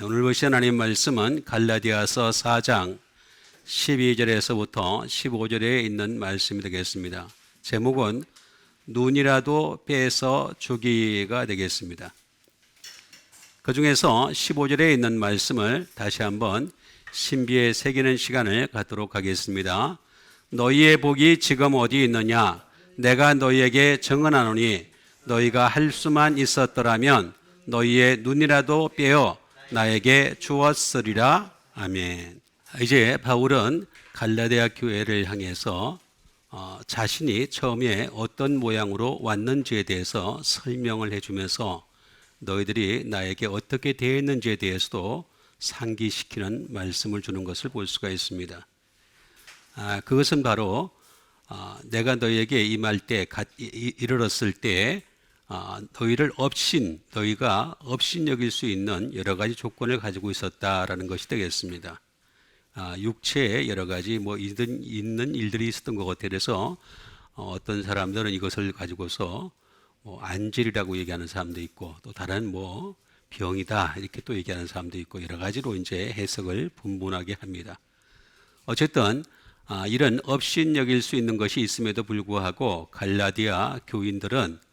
오늘 보신 하나님 말씀은 갈라디아서 4장 12절에서부터 15절에 있는 말씀이 되겠습니다. 제목은 눈이라도 빼서 주기가 되겠습니다. 그 중에서 15절에 있는 말씀을 다시 한번 신비에 새기는 시간을 갖도록 하겠습니다. 너희의 복이 지금 어디 있느냐? 내가 너희에게 증언하노니 너희가 할 수만 있었더라면 너희의 눈이라도 빼어 나에게 주었으리라. 아멘. 이제 바울은 갈라디아 교회를 향해서 자신이 처음에 어떤 모양으로 왔는지에 대해서 설명을 해주면서 너희들이 나에게 어떻게 대했는지에 대해서도 상기시키는 말씀을 주는 것을 볼 수가 있습니다. 그것은 바로 내가 너희에게 임할 때 이르렀을 때 너희가 업신 여길 수 있는 여러 가지 조건을 가지고 있었다라는 것이 되겠습니다. 육체에 여러 가지 있는 일들이 있었던 것 같아요. 그래서 어떤 사람들은 이것을 가지고서 안질이라고 얘기하는 사람도 있고 또 다른 병이다 이렇게 또 얘기하는 사람도 있고 여러 가지로 이제 해석을 분분하게 합니다. 어쨌든 이런 업신 여길 수 있는 것이 있음에도 불구하고 갈라디아 교인들은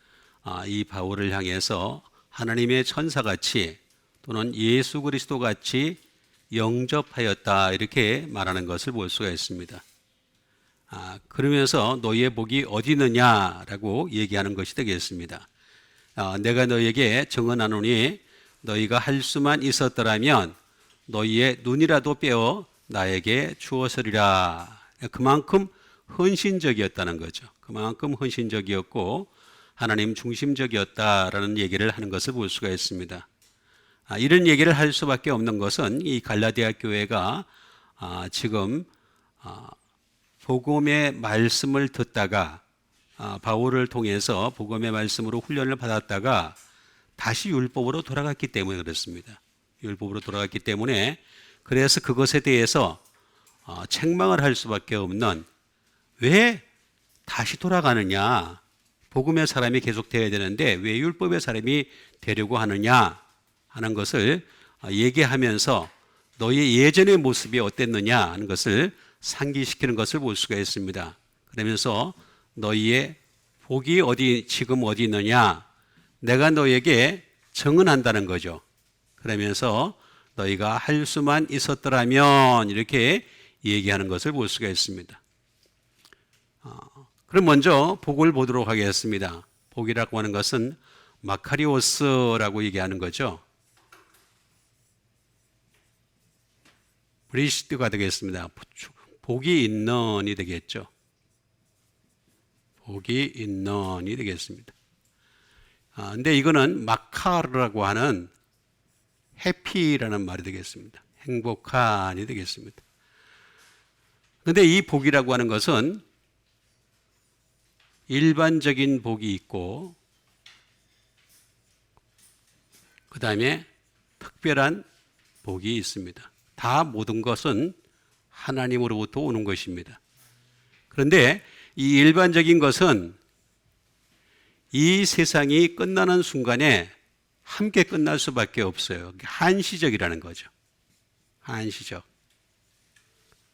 이 바울을 향해서 하나님의 천사같이 또는 예수 그리스도같이 영접하였다 이렇게 말하는 것을 볼 수가 있습니다. 그러면서 너희의 복이 어디 있느냐라고 얘기하는 것이 되겠습니다. 내가 너희에게 증언하노니 너희가 할 수만 있었더라면 너희의 눈이라도 빼어 나에게 주었으리라. 그만큼 헌신적이었다는 거죠. 그만큼 헌신적이었고 하나님 중심적이었다라는 얘기를 하는 것을 볼 수가 있습니다. 이런 얘기를 할 수밖에 없는 것은 이 갈라디아 교회가 지금 복음의 말씀을 듣다가 바울을 통해서 복음의 말씀으로 훈련을 받았다가 다시 율법으로 돌아갔기 때문에 그렇습니다. 율법으로 돌아갔기 때문에 그래서 그것에 대해서 책망을 할 수밖에 없는 왜 다시 돌아가느냐? 복음의 사람이 계속 되어야 되는데 왜 율법의 사람이 되려고 하느냐 하는 것을 얘기하면서 너희 예전의 모습이 어땠느냐 하는 것을 상기시키는 것을 볼 수가 있습니다. 그러면서 너희의 복이 지금 어디 있느냐? 내가 너희에게 증언한다는 거죠. 그러면서 너희가 할 수만 있었더라면 이렇게 얘기하는 것을 볼 수가 있습니다. 그럼 먼저 복을 보도록 하겠습니다. 복이라고 하는 것은 마카리오스라고 얘기하는 거죠. 브리시드가 되겠습니다. 복이 있는이 되겠죠. 복이 있는이 되겠습니다. 근데 이거는 마카르라고 하는 해피라는 말이 되겠습니다. 행복한이 되겠습니다. 근데 이 복이라고 하는 것은 일반적인 복이 있고 그 다음에 특별한 복이 있습니다. 다 모든 것은 하나님으로부터 오는 것입니다. 그런데 이 일반적인 것은 이 세상이 끝나는 순간에 함께 끝날 수밖에 없어요. 한시적이라는 거죠. 한시적.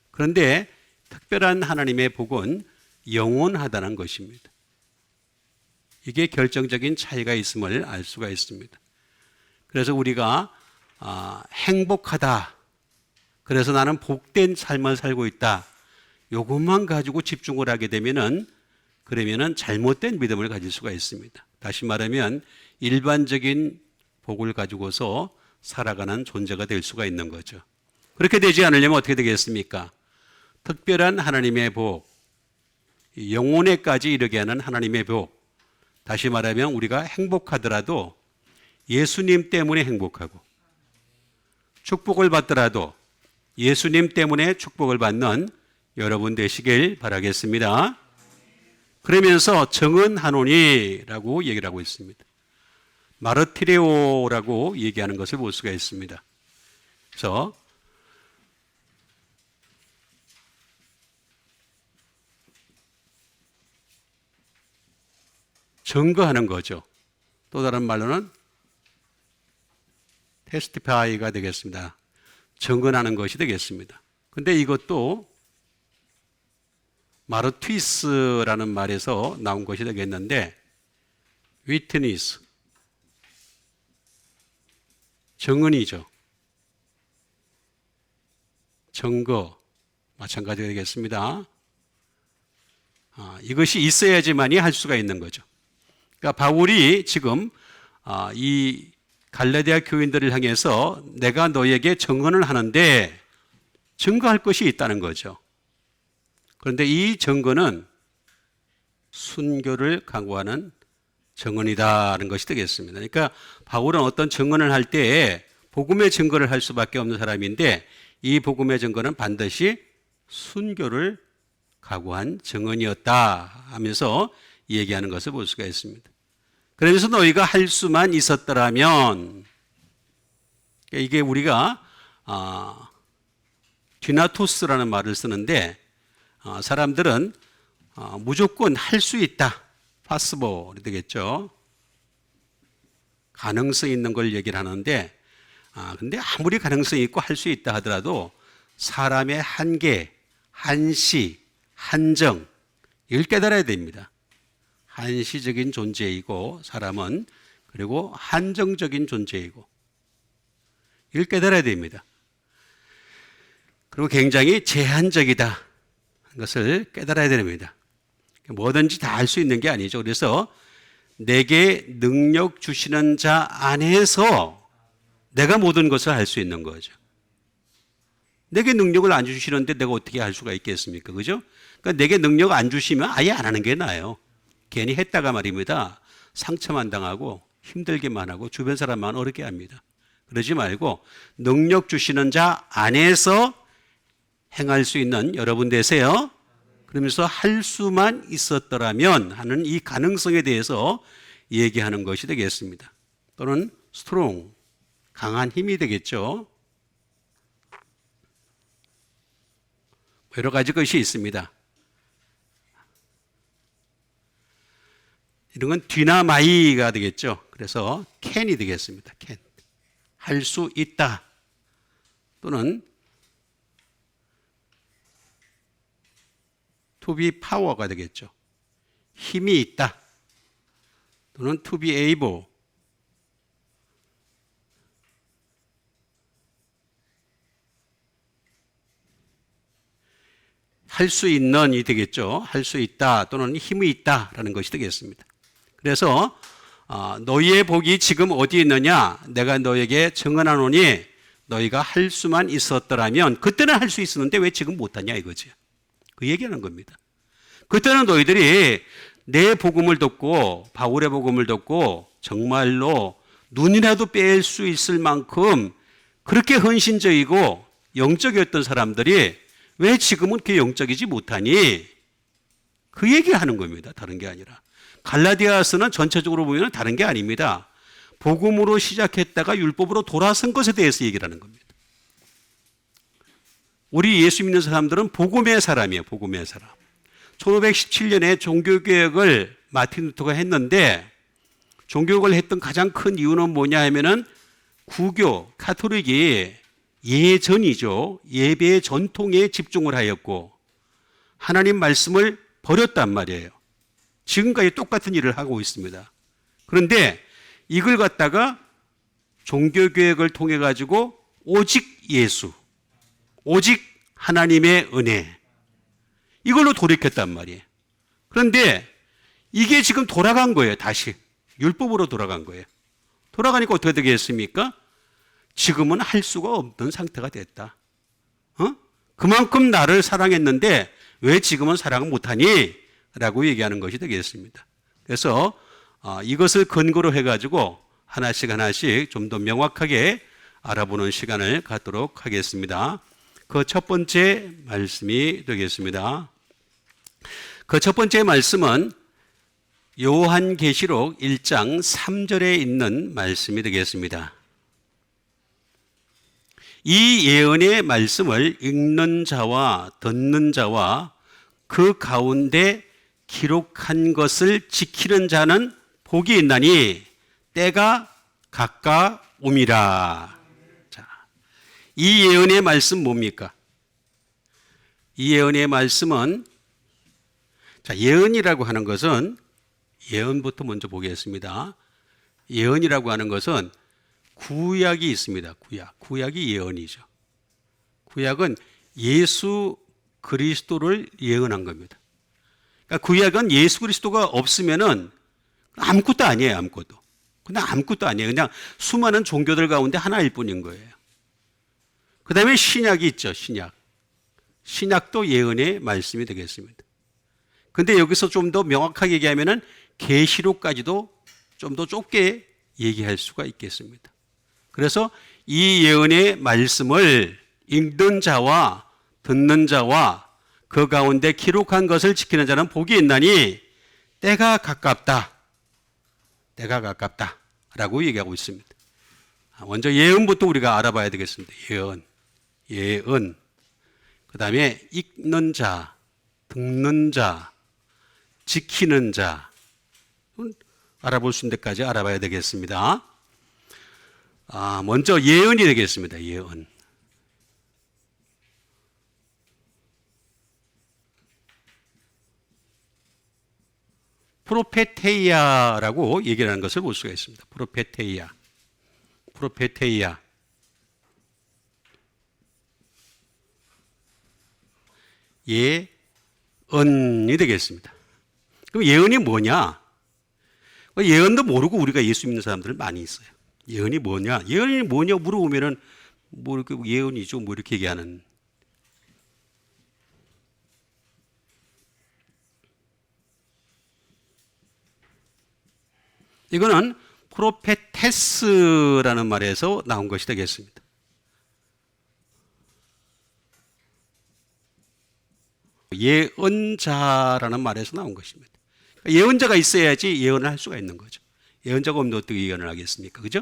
그런데 특별한 하나님의 복은 영원하다는 것입니다. 이게 결정적인 차이가 있음을 알 수가 있습니다. 그래서 우리가 행복하다. 그래서 나는 복된 삶을 살고 있다. 이것만 가지고 집중을 하게 되면은 그러면은 잘못된 믿음을 가질 수가 있습니다. 다시 말하면 일반적인 복을 가지고서 살아가는 존재가 될 수가 있는 거죠. 그렇게 되지 않으려면 어떻게 되겠습니까? 특별한 하나님의 복, 영혼에까지 이르게 하는 하나님의 복. 다시 말하면 우리가 행복하더라도 예수님 때문에 행복하고 축복을 받더라도 예수님 때문에 축복을 받는 여러분 되시길 바라겠습니다. 그러면서 증언하노니라고 얘기를 하고 있습니다. 마르티레오라고 얘기하는 것을 볼 수가 있습니다. 그래서 증거하는 거죠. 또 다른 말로는 테스티파이가 되겠습니다. 증언하는 것이 되겠습니다. 근데 이것도 마르투이스라는 말에서 나온 것이 되겠는데 위트니스, 증언이죠. 증거, 마찬가지가 되겠습니다. 이것이 있어야지만이 할 수가 있는 거죠. 그러니까 바울이 지금 이 갈라디아 교인들을 향해서 내가 너에게 증언을 하는데 증거할 것이 있다는 거죠. 그런데 이 증거는 순교를 강구하는 증언이다라는 것이 되겠습니다. 그러니까 바울은 어떤 증언을 할 때에 복음의 증거를 할 수밖에 없는 사람인데 이 복음의 증거는 반드시 순교를 각오한 증언이었다 하면서 얘기하는 것을 볼 수가 있습니다. 그러면서 너희가 할 수만 있었더라면, 이게 우리가 디나토스라는 말을 쓰는데 사람들은 무조건 할 수 있다, possible 되겠죠. 가능성 있는 걸 얘기를 하는데 근데 아무리 가능성이 있고 할 수 있다 하더라도 사람의 한계, 한시, 한정, 이걸 깨달아야 됩니다. 한시적인 존재이고 사람은, 그리고 한정적인 존재이고 이걸 깨달아야 됩니다. 그리고 굉장히 제한적이다 하는 것을 깨달아야 됩니다. 뭐든지 다 할 수 있는 게 아니죠. 그래서 내게 능력 주시는 자 안에서 내가 모든 것을 할 수 있는 거죠. 내게 능력을 안 주시는데 내가 어떻게 할 수가 있겠습니까? 그죠? 그러니까 내게 능력 안 주시면 아예 안 하는 게 나아요. 괜히 했다가 말입니다. 상처만 당하고 힘들게만 하고 주변 사람만 어렵게 합니다. 그러지 말고 능력 주시는 자 안에서 행할 수 있는 여러분 되세요. 그러면서 할 수만 있었더라면 하는 이 가능성에 대해서 얘기하는 것이 되겠습니다. 또는 스트롱, 강한 힘이 되겠죠. 여러 가지 것이 있습니다. 이런 건 디나마이가 되겠죠. 그래서 캔이 되겠습니다. 캔. 할 수 있다. 또는 to be power가 되겠죠. 힘이 있다. 또는 to be able. 할 수 있는이 되겠죠. 할 수 있다 또는 힘이 있다라는 것이 되겠습니다. 그래서 너희의 복이 지금 어디 있느냐? 내가 너에게 증언하노니 너희가 할 수만 있었더라면, 그때는 할 수 있었는데 왜 지금 못하냐 이거지. 그 얘기하는 겁니다. 그때는 너희들이 내 복음을 듣고 바울의 복음을 듣고 정말로 눈이라도 뺄 수 있을 만큼 그렇게 헌신적이고 영적이었던 사람들이 왜 지금은 그렇게 영적이지 못하니? 그 얘기하는 겁니다. 다른 게 아니라. 갈라디아서는 전체적으로 보면 다른 게 아닙니다. 복음으로 시작했다가 율법으로 돌아선 것에 대해서 얘기를 하는 겁니다. 우리 예수 믿는 사람들은 복음의 사람이에요. 복음의 사람. 1517년에 종교개혁을 마틴 루터가 했는데, 종교개혁을 했던 가장 큰 이유는 뭐냐 하면은 구교, 카톨릭이 예전이죠. 예배의 전통에 집중을 하였고 하나님 말씀을 버렸단 말이에요. 지금까지 똑같은 일을 하고 있습니다. 그런데 이걸 갖다가 종교개혁을 통해 가지고 오직 예수, 오직 하나님의 은혜, 이걸로 돌이켰단 말이에요. 그런데 이게 지금 돌아간 거예요. 다시 율법으로 돌아간 거예요. 돌아가니까 어떻게 되겠습니까? 지금은 할 수가 없는 상태가 됐다. 그만큼 나를 사랑했는데 왜 지금은 사랑을 못하니? 라고 얘기하는 것이 되겠습니다. 그래서 이것을 근거로 해가지고 하나씩 하나씩 좀 더 명확하게 알아보는 시간을 갖도록 하겠습니다. 그 첫 번째 말씀이 되겠습니다. 그 첫 번째 말씀은 요한계시록 1장 3절에 있는 말씀이 되겠습니다. 이 예언의 말씀을 읽는 자와 듣는 자와 그 가운데 기록한 것을 지키는 자는 복이 있나니 때가 가까움이라. 이 예언의 말씀 뭡니까? 이 예언의 말씀은, 자, 예언이라고 하는 것은, 예언부터 먼저 보겠습니다. 예언이라고 하는 것은 구약이 있습니다. 구약이 예언이죠. 구약은 예수 그리스도를 예언한 겁니다. 그러니까 구약은 예수 그리스도가 없으면은 아무것도 아니에요, 아무것도. 그냥 아무것도 아니에요. 그냥 수많은 종교들 가운데 하나일 뿐인 거예요. 그 다음에 신약이 있죠, 신약. 신약도 예언의 말씀이 되겠습니다. 근데 여기서 좀 더 명확하게 얘기하면은 계시록까지도 좀 더 좁게 얘기할 수가 있겠습니다. 그래서 이 예언의 말씀을 읽는 자와 듣는 자와 그 가운데 기록한 것을 지키는 자는 복이 있나니 때가 가깝다. 때가 가깝다. 라고 얘기하고 있습니다. 먼저 예언부터 우리가 알아봐야 되겠습니다. 예언. 그 다음에 읽는 자, 듣는 자, 지키는 자. 알아볼 수 있는 데까지 알아봐야 되겠습니다. 먼저 예언이 되겠습니다. 예언. 프로페테이아라고 얘기를 하는 것을 볼 수가 있습니다. 프로페테이아. 예언이 되겠습니다. 그럼 예언이 뭐냐? 예언도 모르고 우리가 예수 믿는 사람들 많이 있어요. 예언이 뭐냐? 예언이 뭐냐 물어보면은 뭐 이렇게 예언이죠. 뭐 이렇게 얘기하는. 이거는 프로페테스라는 말에서 나온 것이 되겠습니다. 예언자라는 말에서 나온 것입니다. 예언자가 있어야지 예언을 할 수가 있는 거죠. 예언자가 없는데 어떻게 예언을 하겠습니까? 그죠?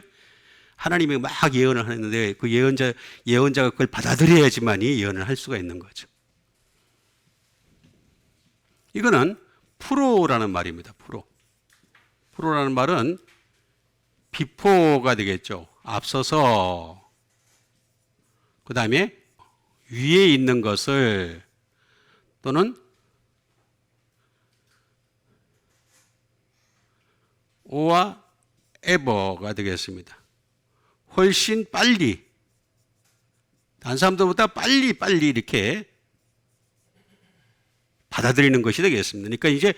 하나님이 막 예언을 하는데 그 예언자가 그걸 받아들여야지만이 예언을 할 수가 있는 거죠. 이거는 프로라는 말입니다. 프로라는 말은 비포가 되겠죠. 앞서서. 그 다음에 위에 있는 것을 또는 오와 에버가 되겠습니다. 훨씬 빨리, 다른 사람들보다 빨리 이렇게 받아들이는 것이 되겠습니다. 그러니까 이제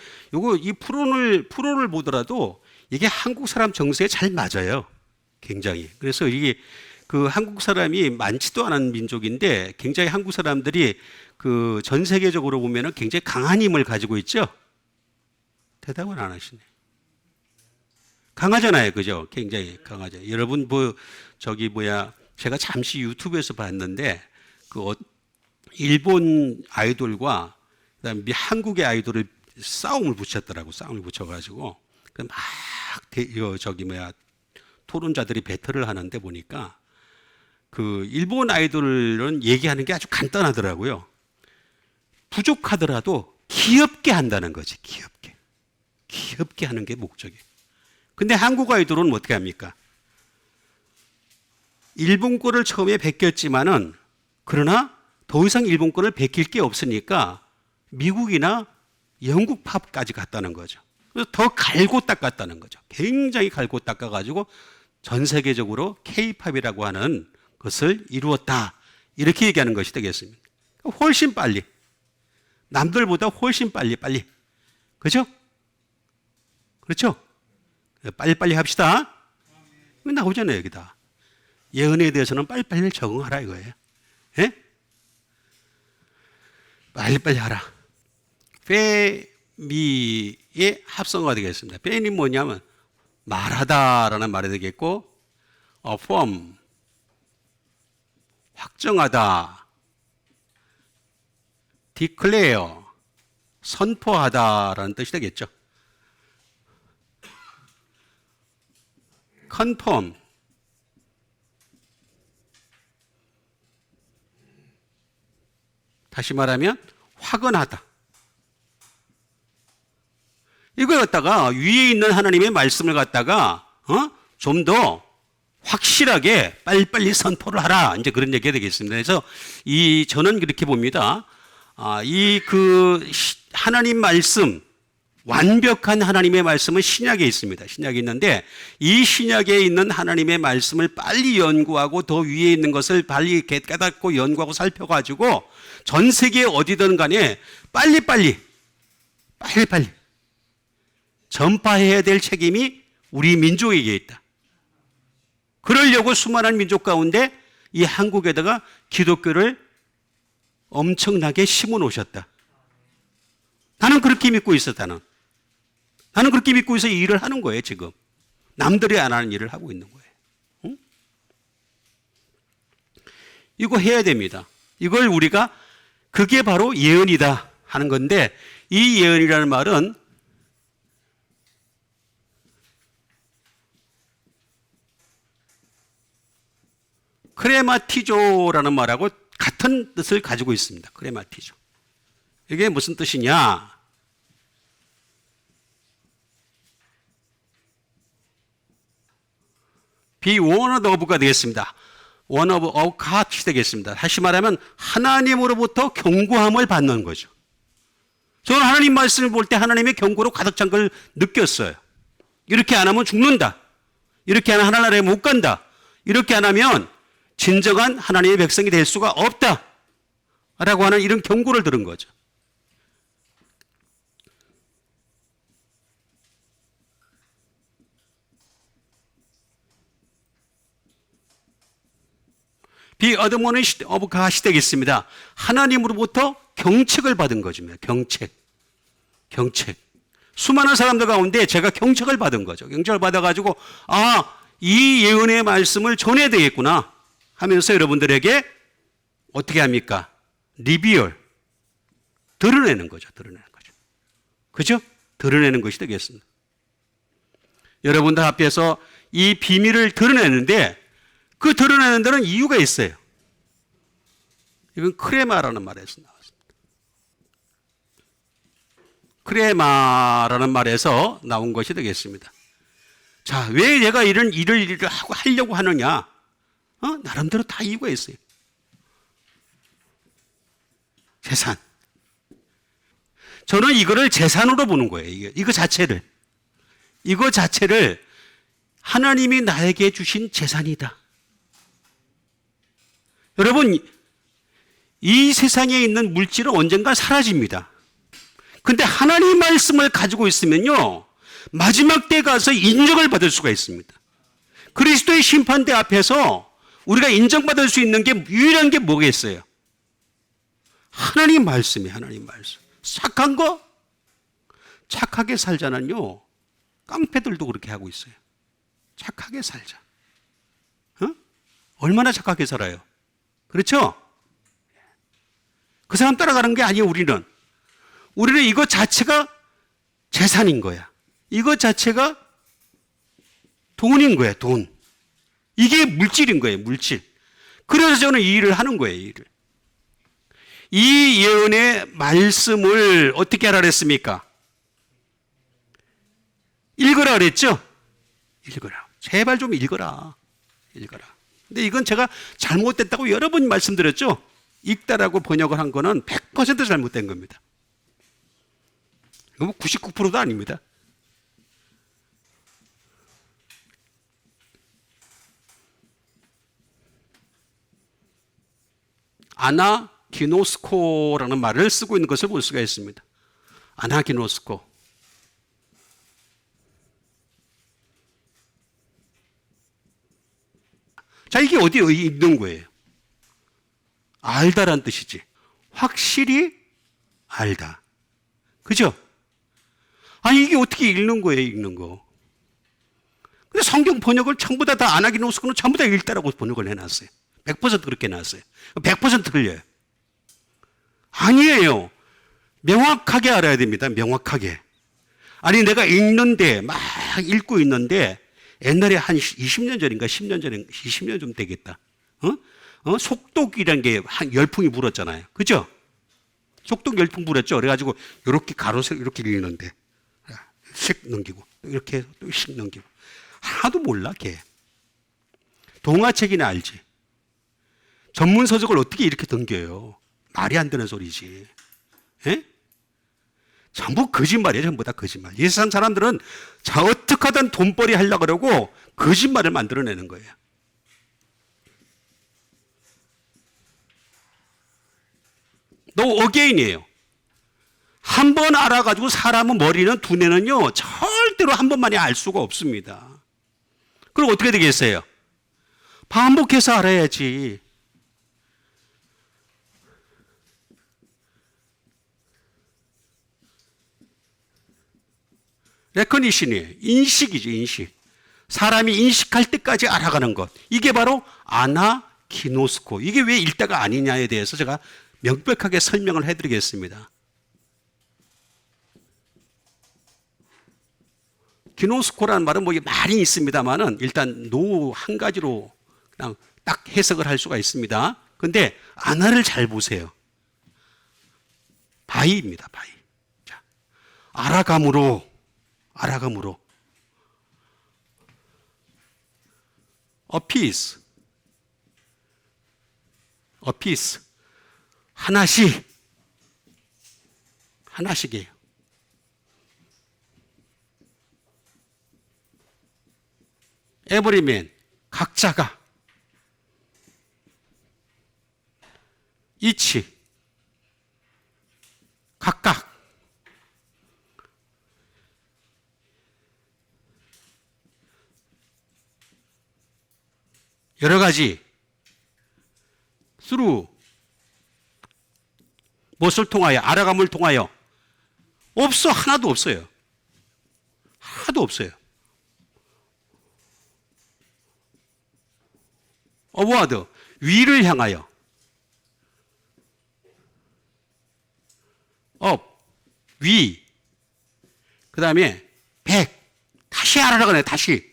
이 프로를 보더라도 이게 한국 사람 정서에 잘 맞아요. 굉장히. 그래서 이게 그 한국 사람이 많지도 않은 민족인데 굉장히 한국 사람들이 그 전 세계적으로 보면은 굉장히 강한 힘을 가지고 있죠. 대답을 안 하시네. 강하잖아요. 그죠? 굉장히 강하죠. 여러분 제가 잠시 유튜브에서 봤는데 일본 아이돌과 그다음에 한국의 아이돌을 싸움을 붙여가지고 토론자들이 배틀을 하는데 보니까 그 일본 아이돌은 얘기하는 게 아주 간단하더라고요. 부족하더라도 귀엽게 한다는 거지. 귀엽게 하는 게 목적이에요. 근데 한국 아이돌은 어떻게 합니까? 일본 거를 처음에 베꼈지만은 그러나 더 이상 일본 거를 베낄 게 없으니까 미국이나 영국 팝까지 갔다는 거죠. 그래서 더 갈고 닦았다는 거죠. 굉장히 갈고 닦아가지고 전 세계적으로 K-팝이라고 하는 것을 이루었다. 이렇게 얘기하는 것이 되겠습니다. 훨씬 빨리. 남들보다 훨씬 빨리. 그죠? 그렇죠? 빨리빨리 합시다. 나오잖아요, 여기다. 예언에 대해서는 빨리빨리 적응하라 이거예요. 예? 빨리빨리 하라. 페미의 합성어가 되겠습니다. 페미 뭐냐면 말하다라는 말이 되겠고, affirm 확정하다, declare 선포하다라는 뜻이 되겠죠. confirm 다시 말하면 확언하다. 이걸 갖다가 위에 있는 하나님의 말씀을 갖다가 좀 더 확실하게 빨리빨리 선포를 하라. 이제 그런 얘기가 되겠습니다. 그래서 저는 그렇게 봅니다. 하나님 말씀, 완벽한 하나님의 말씀은 신약에 있습니다. 신약에 있는데 이 신약에 있는 하나님의 말씀을 빨리 연구하고 더 위에 있는 것을 빨리 깨닫고 연구하고 살펴가지고 전 세계 어디든 간에 빨리빨리 전파해야 될 책임이 우리 민족에게 있다. 그러려고 수많은 민족 가운데 이 한국에다가 기독교를 엄청나게 심어 놓으셨다. 나는 그렇게 믿고 있어, 나는 그렇게 믿고 있어 이 일을 하는 거예요, 지금. 남들이 안 하는 일을 하고 있는 거예요. 응? 이거 해야 됩니다. 이걸 우리가 그게 바로 예언이다 하는 건데 이 예언이라는 말은 크레마티조라는 말하고 같은 뜻을 가지고 있습니다. 크레마티조. 이게 무슨 뜻이냐? be warned of가 되겠습니다. warned of God이 되겠습니다. 다시 말하면 하나님으로부터 경고함을 받는 거죠. 저는 하나님 말씀을 볼 때 하나님의 경고로 가득 찬 걸 느꼈어요. 이렇게 안 하면 죽는다. 이렇게 안 하면 하나님에 못 간다. 이렇게 안 하면 진정한 하나님의 백성이 될 수가 없다. 라고 하는 이런 경고를 들은 거죠. be admonished of God이 되겠습니다. 하나님으로부터 경책을 받은 거죠. 경책. 수많은 사람들 가운데 제가 경책을 받은 거죠. 경책을 받아가지고 이 예언의 말씀을 전해야 되겠구나 하면서 여러분들에게 어떻게 합니까? 리비얼. 드러내는 거죠. 그죠? 드러내는 것이 되겠습니다. 여러분들 앞에서 이 비밀을 드러내는데 그 드러내는 데는 이유가 있어요. 이건 크레마라는 말에서 나왔습니다. 크레마라는 말에서 나온 것이 되겠습니다. 자, 왜 얘가 이런 일을 하려고 하느냐? 나름대로 다 이유가 있어요. 재산. 저는 이거를 재산으로 보는 거예요. 이거 자체를 하나님이 나에게 주신 재산이다. 여러분, 이 세상에 있는 물질은 언젠가 사라집니다. 근데 하나님 말씀을 가지고 있으면요, 마지막 때 가서 인정을 받을 수가 있습니다. 그리스도의 심판대 앞에서 우리가 인정받을 수 있는 게 유일한 게 뭐겠어요? 하나님 말씀이에요. 하나님 말씀. 착한 거? 착하게 살자는요, 깡패들도 그렇게 하고 있어요. 착하게 살자. 얼마나 착하게 살아요? 그렇죠? 그 사람 따라가는 게 아니에요, 우리는. 우리는 이것 자체가 재산인 거야. 이것 자체가 돈인 거야, 돈. 이게 물질인 거예요, 물질. 그래서 저는 이 일을 하는 거예요, 이 일을. 이 예언의 말씀을 어떻게 하라 그랬습니까? 읽으라 그랬죠? 읽어라. 제발 좀 읽어라. 근데 이건 제가 잘못됐다고 여러 번 말씀드렸죠? 읽다라고 번역을 한 거는 100% 잘못된 겁니다. 99%도 아닙니다. 아나기노스코라는 말을 쓰고 있는 것을 볼 수가 있습니다. 아나기노스코. 자, 이게 어디에 있는 거예요? 알다란 뜻이지. 확실히 알다. 그죠? 이게 어떻게 읽는 거예요, 읽는 거. 근데 성경 번역을 전부 다 아나기노스코는 전부 다 읽다라고 번역을 해놨어요. 100% 그렇게 해놨어요. 100% 틀려요. 아니에요. 명확하게 알아야 됩니다. 명확하게. 아니, 내가 읽는데, 막 읽고 있는데, 옛날에 한 20년 전인가 10년 전에 20년 좀 되겠다. 속독이라는 게 한 열풍이 불었잖아요. 그죠? 속독 열풍 불었죠. 그래가지고 이렇게 가로세 이렇게 읽는데 씩 넘기고 이렇게 또 씩 넘기고 하나도 몰라 걔. 동화책이나 알지. 전문 서적을 어떻게 이렇게 등겨요? 말이 안 되는 소리지. 예? 전부 거짓말이에요. 전부 다 거짓말. 이 세상 사람들은 자 어떻게 하든 돈벌이 하려고 그러고 거짓말을 만들어내는 거예요. 너 어게인이에요. 한 번 알아가지고 사람은 머리는 두뇌는요 절대로 한 번만에 알 수가 없습니다. 그럼 어떻게 되겠어요? 반복해서 알아야지. 레커니션이에요. 인식이죠, 인식. 사람이 인식할 때까지 알아가는 것. 이게 바로 아나기노스코. 이게 왜 일다가 아니냐에 대해서 제가 명백하게 설명을 해드리겠습니다. 기노스코라는 말은 뭐 말이 있습니다만은 일단 노 한 가지로 그냥 딱 해석을 할 수가 있습니다. 근데 아나를 잘 보세요. 바이입니다, 바이. 자, 알아감으로. 어피스. 하나씩이에요. 에브리맨, 각자가. 이치, 각각. 여러 가지 through 무엇을 통하여 알아감을 통하여 없어. 하나도 없어요. 하나도 없어요. 어워드 위를 향하여 위 그 다음에 다시 알아가네. 다시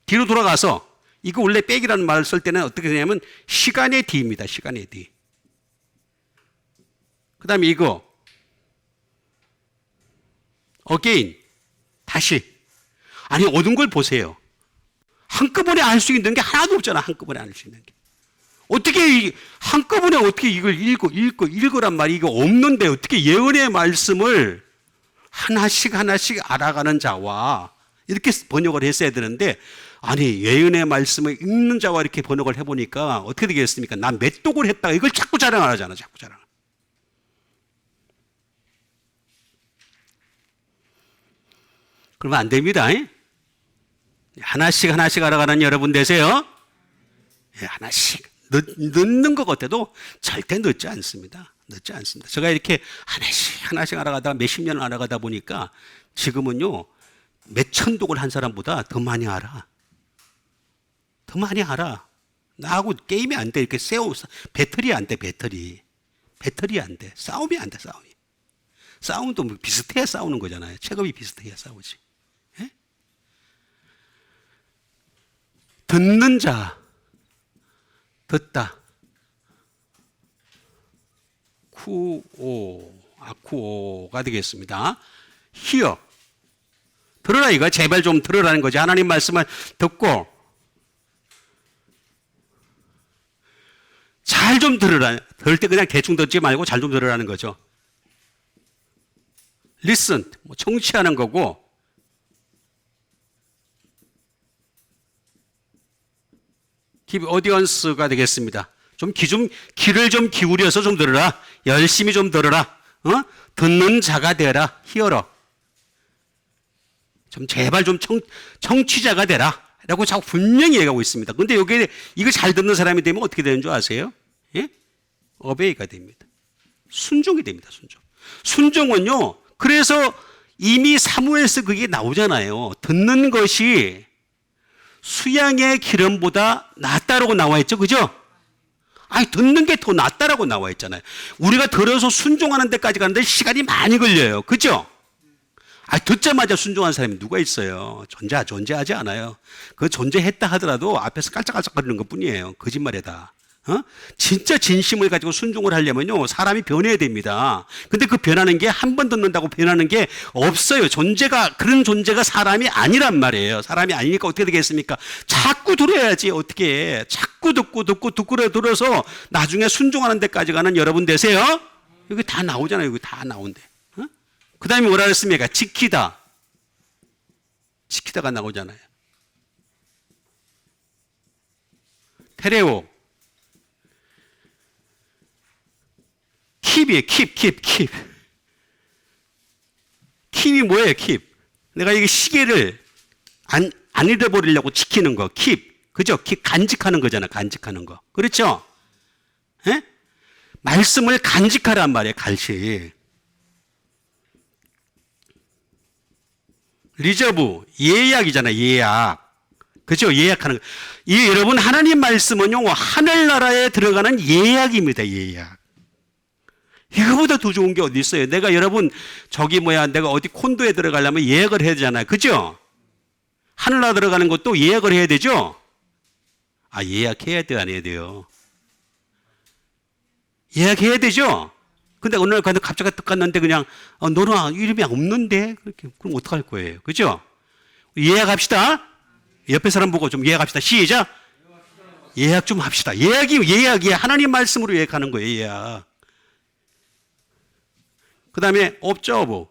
뒤로 돌아가서 이거 원래 백이라는 말을 쓸 때는 어떻게 되냐면 시간의 D입니다. 시간의 D. 그 다음에 이거 again 다시. 아니 얻은 걸 보세요. 한꺼번에 알 수 있는 게 하나도 없잖아. 한꺼번에 알 수 있는 게. 어떻게 한꺼번에 어떻게 이걸 읽으란 말이 이거 없는데 어떻게 예언의 말씀을 하나씩 알아가는 자와 이렇게 번역을 했어야 되는데 아니 예언의 말씀을 읽는 자와 이렇게 번역을 해보니까 어떻게 되겠습니까? 난 맷독을 했다가 이걸 자꾸 자랑하잖아. 자꾸 자랑. 그러면 안 됩니다. 하나씩 알아가는 여러분 되세요. 하나씩 늦는 것 같아도 절대 늦지 않습니다. 늦지 않습니다. 제가 이렇게 하나씩 알아가다가 몇십 년을 알아가다 보니까 지금은요 몇천 독을 한 사람보다 더 많이 알아. 더 많이 알아. 나하고 게임이 안 돼. 이렇게 배터리 안 돼. 배터리 안 돼. 싸움이 안 돼. 싸움도 뭐 비슷해야 싸우는 거잖아요. 체급이 비슷해야 싸우지. 예? 듣는 자 듣다. 아쿠오가 되겠습니다. hear. 들으라 이거. 제발 좀 들으라는 거지. 하나님 말씀을 듣고 잘 좀 들으라. 들을 때 그냥 대충 듣지 말고 잘 좀 들으라는 거죠. listen. 청취하는 거고 give audience가 되겠습니다. 귀를 좀 기울여서 좀 들으라. 열심히 좀 들으라. 듣는 자가 되라. 히어러. 제발 좀 청취자가 되라. 라고 자꾸 분명히 얘기하고 있습니다. 근데 여기 이거 잘 듣는 사람이 되면 어떻게 되는 줄 아세요? 예? 어베이가 됩니다. 순종이 됩니다. 순종은요. 그래서 이미 사무엘서 그게 나오잖아요. 듣는 것이 수양의 기름보다 낫다라고 나와 있죠. 그죠? 아니 듣는 게 더 낫다라고 나와 있잖아요. 우리가 들어서 순종하는 데까지 가는데 시간이 많이 걸려요. 그죠? 듣자마자 순종한 사람이 누가 있어요? 존재하지 않아요. 그 존재했다 하더라도 앞에서 깔짝깔짝거리는 것 뿐이에요. 거짓말이다. 진짜 진심을 가지고 순종을 하려면요, 사람이 변해야 됩니다. 근데 그 변하는 게 한 번 듣는다고 변하는 게 없어요. 그런 존재가 사람이 아니란 말이에요. 사람이 아니니까 어떻게 되겠습니까? 자꾸 들어야지, 어떻게. 자꾸 듣고 들어서 나중에 순종하는 데까지 가는 여러분 되세요? 여기 다 나오잖아요. 여기 다 나온대. 그 다음에 뭐라 그랬습니까? 지키다. 지키다가 나오잖아요. 테레오. 킵이에요. 킵. 킵이 뭐예요? 킵. 내가 이게 시계를 안 잃어버리려고 지키는 거. 킵. 그죠? 킵 간직하는 거잖아. 간직하는 거. 그렇죠? 에? 말씀을 간직하란 말이에요. 간직. 리저브. 예약이잖아. 예약. 그죠? 예약하는 거. 여러분, 하나님 말씀은요, 하늘나라에 들어가는 예약입니다. 예약. 이거보다 더 좋은 게 어디 있어요? 내가 여러분, 내가 어디 콘도에 들어가려면 예약을 해야 되잖아요. 그죠? 하늘나라 들어가는 것도 예약을 해야 되죠? 예약해야 돼요? 안 해야 돼요? 예약해야 되죠? 근데 어느 날 갑자기 딱 갔는데 그냥, 너는 이름이 없는데? 그럼 어떡할 거예요? 그죠? 예약합시다. 옆에 사람 보고 좀 예약합시다. 시작! 예약 좀 합시다. 예약이 하나님 말씀으로 예약하는 거예요. 예약. 그 다음에 observe.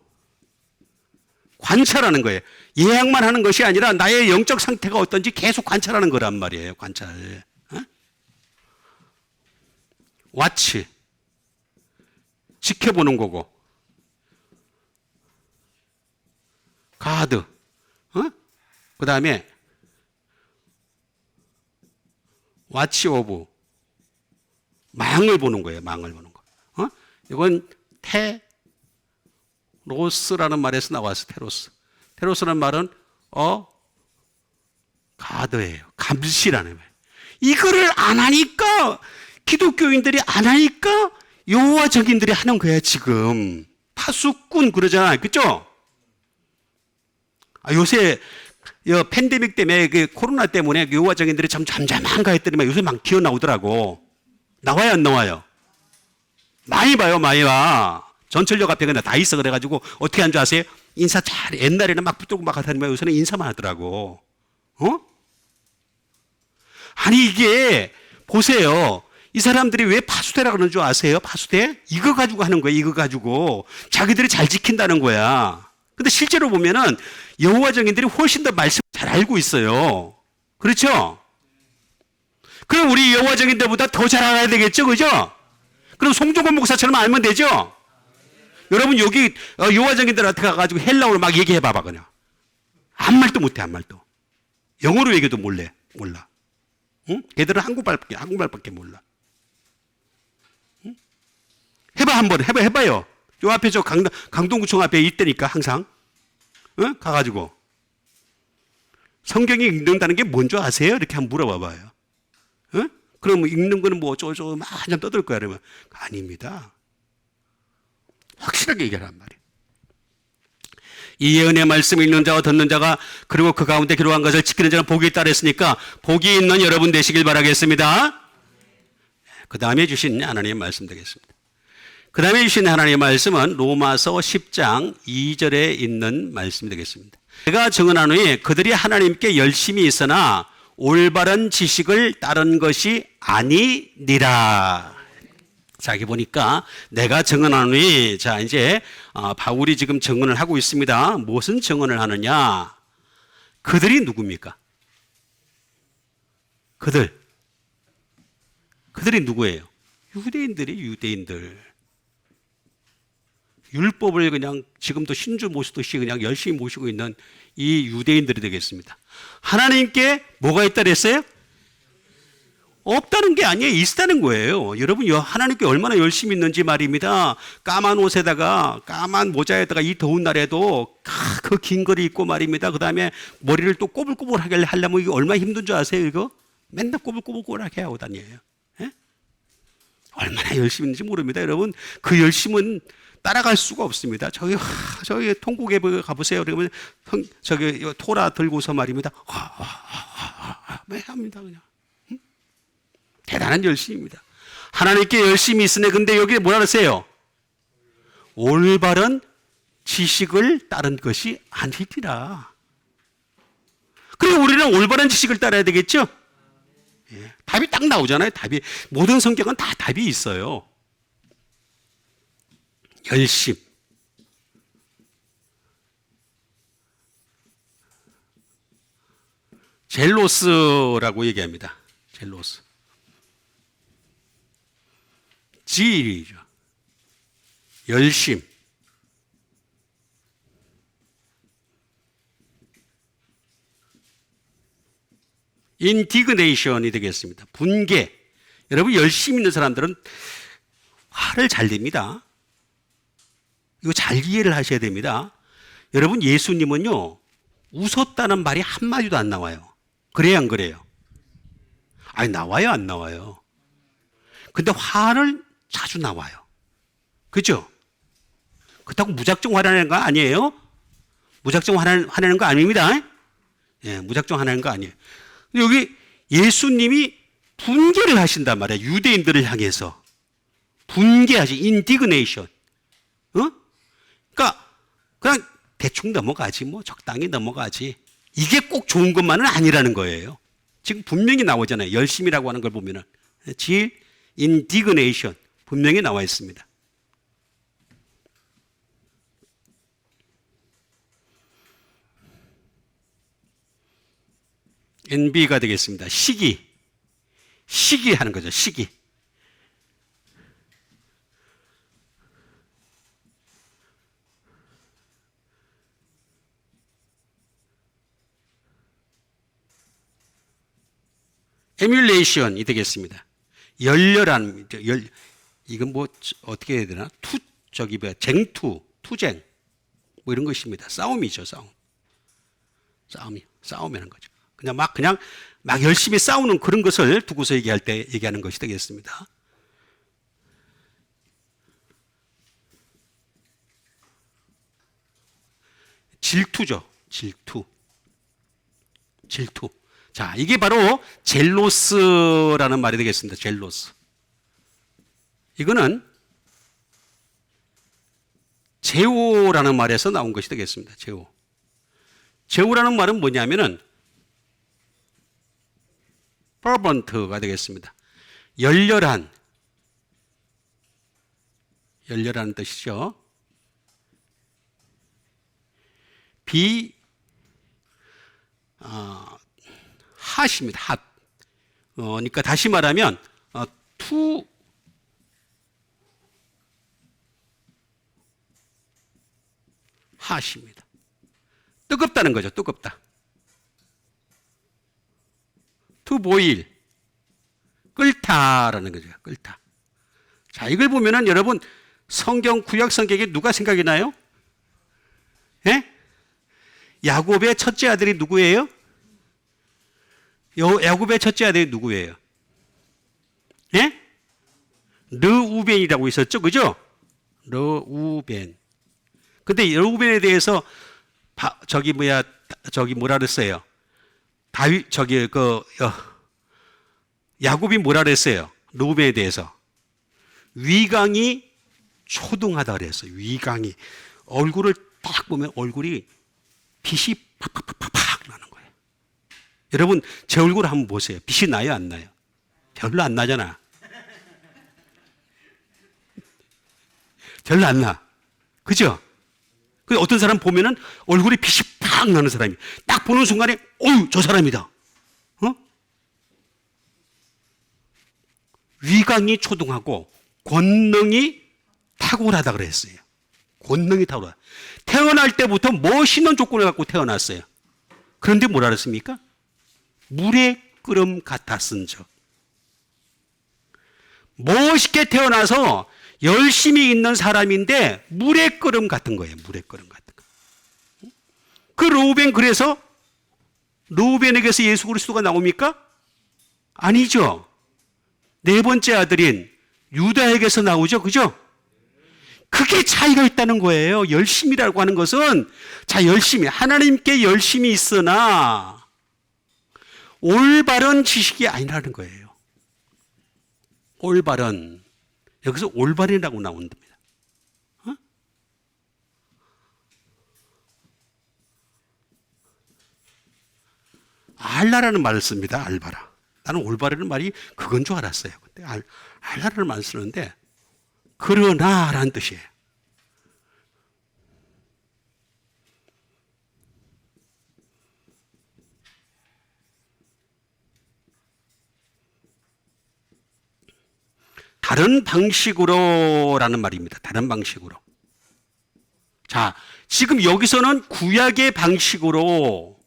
관찰하는 거예요. 예약만 하는 것이 아니라 나의 영적 상태가 어떤지 계속 관찰하는 거란 말이에요. 관찰. watch. 지켜보는 거고. guard. 그 다음에 watch over. 망을 보는 거예요. 망을 보는 거. 이건 테로스라는 말에서 나왔어. 테로스라는 말은 가드예요. 감시라는 말. 이거를 안 하니까, 기독교인들이 안 하니까 여호와 증인들이 하는 거야. 지금 파수꾼 그러잖아요. 그죠? 요새 팬데믹 때문에, 코로나 때문에 여호와 증인들이 참 잠잠한가 했더니만 요새 막 튀어나오더라고. 나와요, 안 나와요? 많이 봐요, 많이 봐. 전철역 앞에 그냥 다 있어. 그래가지고 어떻게 한 줄 아세요? 인사 잘, 옛날에는 막 붙들고 막 하더니만 요새는 인사만 하더라고. 아니, 이게, 보세요. 이 사람들이 왜 파수대라 그러는 줄 아세요? 파수대? 이거 가지고 하는 거예요, 이거 가지고. 자기들이 잘 지킨다는 거야. 근데 실제로 보면은 여호와 증인들이 훨씬 더 말씀을 잘 알고 있어요. 그렇죠? 그럼 우리 여호와 증인들보다 더 잘 알아야 되겠죠? 그죠? 그럼 송종건 목사처럼 알면 되죠? 여러분, 여기 여호와 증인들한테 가가지고 헬라어로 막 얘기해 봐봐, 그냥. 아무 말도 못해, 아무 말도. 영어로 얘기도 몰라. 응? 걔들은 한국말밖에 몰라. 응? 해봐, 한번. 해봐요. 요 앞에 강동구청 앞에 있다니까, 항상. 응? 가가지고. 성경이 읽는다는 게 뭔지 아세요? 이렇게 한번 물어봐봐요. 응? 그럼 읽는 거는 뭐 어쩌고 막 한참 떠들 거야. 그러면 아닙니다. 확실하게 얘기하란 말이에요. 이 예언의 말씀 읽는 자와 듣는 자가 그리고 그 가운데 기록한 것을 지키는 자는 복이 있다 그랬으니까 복이 있는 여러분 되시길 바라겠습니다. 그 다음에 주신 하나님의 말씀 되겠습니다. 그 다음에 주신 하나님의 말씀은 로마서 10장 2절에 있는 말씀 되겠습니다. 내가 증언한 후에 그들이 하나님께 열심히 있으나 올바른 지식을 따른 것이 아니니라. 자, 여기 보니까 내가 증언한 후에, 자, 이제 바울이 지금 증언을 하고 있습니다. 무슨 증언을 하느냐? 그들이 누굽니까? 그들이 누구예요? 유대인들. 율법을 그냥 지금도 신주 모시듯이 그냥 열심히 모시고 있는 이 유대인들이 되겠습니다. 하나님께 뭐가 있다 그랬어요? 없다는 게 아니에요. 있다는 거예요. 여러분, 하나님께 얼마나 열심히 있는지 말입니다. 까만 옷에다가, 까만 모자에다가 이 더운 날에도 그 긴 거를 입고 말입니다. 그 다음에 머리를 또 꼬불꼬불하게 하려면 이게 얼마나 힘든 줄 아세요, 이거? 맨날 꼬불꼬불하게 하고 다녀요. 예? 얼마나 열심히 있는지 모릅니다. 여러분, 그 열심은 따라갈 수가 없습니다. 저기 통곡에 가보세요. 그러면 토라 들고서 말입니다. 매 합니다, 그냥. 대단한 열심입니다. 하나님께 열심히 있으네. 근데 여기 뭐라 그랬어요? 올바른 지식을 따른 것이 아니니라. 그리고 우리는 올바른 지식을 따라야 되겠죠? 예, 답이 딱 나오잖아요. 답이. 모든 성경은 다 답이 있어요. 열심. 젤로스라고 얘기합니다. 젤로스. 질이죠. 열심. 인디그네이션이 되겠습니다. 분개. 여러분 열심히 있는 사람들은 화를 잘 냅니다. 이거 잘 이해를 하셔야 됩니다. 여러분 예수님은요 웃었다는 말이 한마디도 안 나와요. 그래요 안 그래요? 아니 나와요 안 나와요? 근데 화를 자주 나와요. 그죠? 그렇다고 무작정 화내는 거 아니에요? 무작정 화내는 거 아닙니다. 예, 무작정 화내는 거 아니에요. 여기 예수님이 분개를 하신단 말이에요. 유대인들을 향해서. 분개하시, 인디그네이션. 그러니까 그냥 대충 넘어가지 뭐 적당히 넘어가지. 이게 꼭 좋은 것만은 아니라는 거예요. 지금 분명히 나오잖아요. 열심이라고 하는 걸 보면은. 질, 인디그네이션. 분명히 나와 있습니다. NB가 되겠습니다. 시기. 시기 하는 거죠. 시기. 에뮬레이션이 되겠습니다. 열렬한, 이건 뭐, 어떻게 해야 되나? 쟁투, 투쟁. 뭐 이런 것입니다. 싸움이죠, 싸움. 싸움이라는 거죠. 그냥 막 열심히 싸우는 그런 것을 두고서 얘기할 때 얘기하는 것이 되겠습니다. 질투죠. 질투. 자, 이게 바로 젤로스라는 말이 되겠습니다. 젤로스. 이거는 제오라는 말에서 나온 것이 되겠습니다. 제오. 제오라는 말은 뭐냐면은 fervent가 되겠습니다. 열렬한 뜻이죠. 핫입니다. 핫. 그러니까 다시 말하면 핫입니다. 뜨겁다는 거죠. 뜨겁다. to boil. 끓다라는 거죠. 끓다. 자, 이걸 보면은 여러분 구약 성경에 누가 생각이 나요? 예? 야곱의 첫째 아들이 누구예요? 야곱의 첫째 아들이 누구예요? 예? 르우벤이라고 있었죠. 그죠? 르우벤. 근데 르우벤에 대해서 뭐라 그랬어요? 야곱이 뭐라 그랬어요? 르우벤에 대해서. 위강이 초등하다 그랬어요. 위강이. 얼굴을 딱 보면 얼굴이 빛이 팍팍팍팍 나는 거예요. 여러분 제 얼굴 한번 보세요. 빛이 나요 안 나요? 별로 안 나잖아. 별로 안 나. 그죠? 어떤 사람 보면은 얼굴에 빛이 팍 나는 사람이 딱 보는 순간에 어유 저 사람이다. 위강이 초등하고 권능이 탁월하다 그랬어요. 권능이 탁월하다. 태어날 때부터 멋있는 조건을 갖고 태어났어요. 그런데 뭐라 그랬습니까? 물의 끓음 같았은 적. 멋있게 태어나서 열심히 있는 사람인데 물의 끓음 같은 거예요. 물의 끓음 같은 거. 그 르우벤 그래서 르우벤에게서 예수 그리스도가 나옵니까? 아니죠. 네 번째 아들인 유다에게서 나오죠. 그죠? 그게 차이가 있다는 거예요. 열심이라고 하는 것은 열심히 하나님께 열심히 있으나 올바른 지식이 아니라는 거예요. 올바른, 여기서 올바른이라고 나온답니다. 어? 알라라는 말을 씁니다. 알바라. 나는 올바르는 말이 그건 줄 알았어요. 근데 알라라는 말을 쓰는데 그러나라는 뜻이에요. 다른 방식으로라는 말입니다. 다른 방식으로. 자, 지금 여기서는 구약의 방식으로.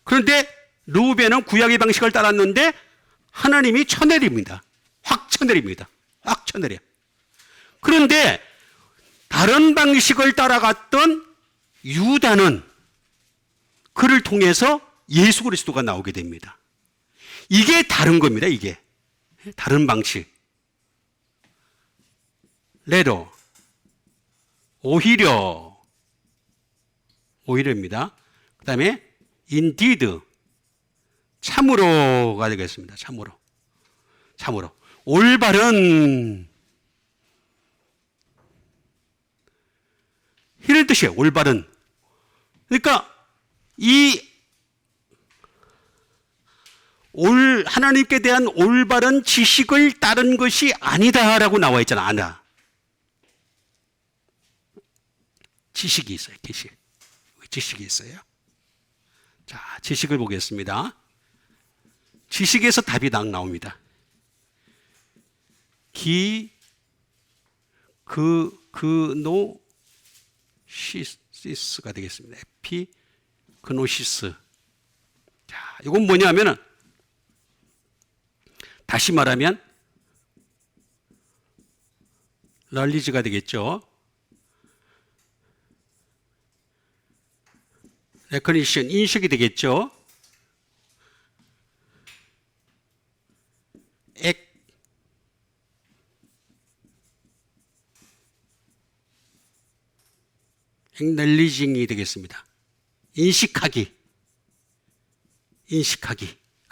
그런데 르우벤은 구약의 방식을 따랐는데 하나님이 쳐내립니다. 확 쳐내립니다. 확 쳐내려. 그런데 다른 방식을 따라갔던 유다는 그를 통해서 예수 그리스도가 나오게 됩니다. 이게 다른 겁니다. 이게 다른 방식. 레로, 오히려입니다. 그 다음에 indeed, 참으로가 되겠습니다. 참으로. 올바른, 이런 뜻이에요. 올바른. 그러니까 하나님께 대한 올바른 지식을 따른 것이 아니다라고 나와 있잖아. 아나. 지식이 있어요. 지식이 있어요. 자, 지식을 보겠습니다. 지식에서 답이 딱 나옵니다. 그노시스가 되겠습니다. 그노시스. 자, 이건 뭐냐면은 다시 말하면 널리지가 되겠죠. 레커니션, 인식이 되겠죠. 액널리징이 되겠습니다. 인식하기가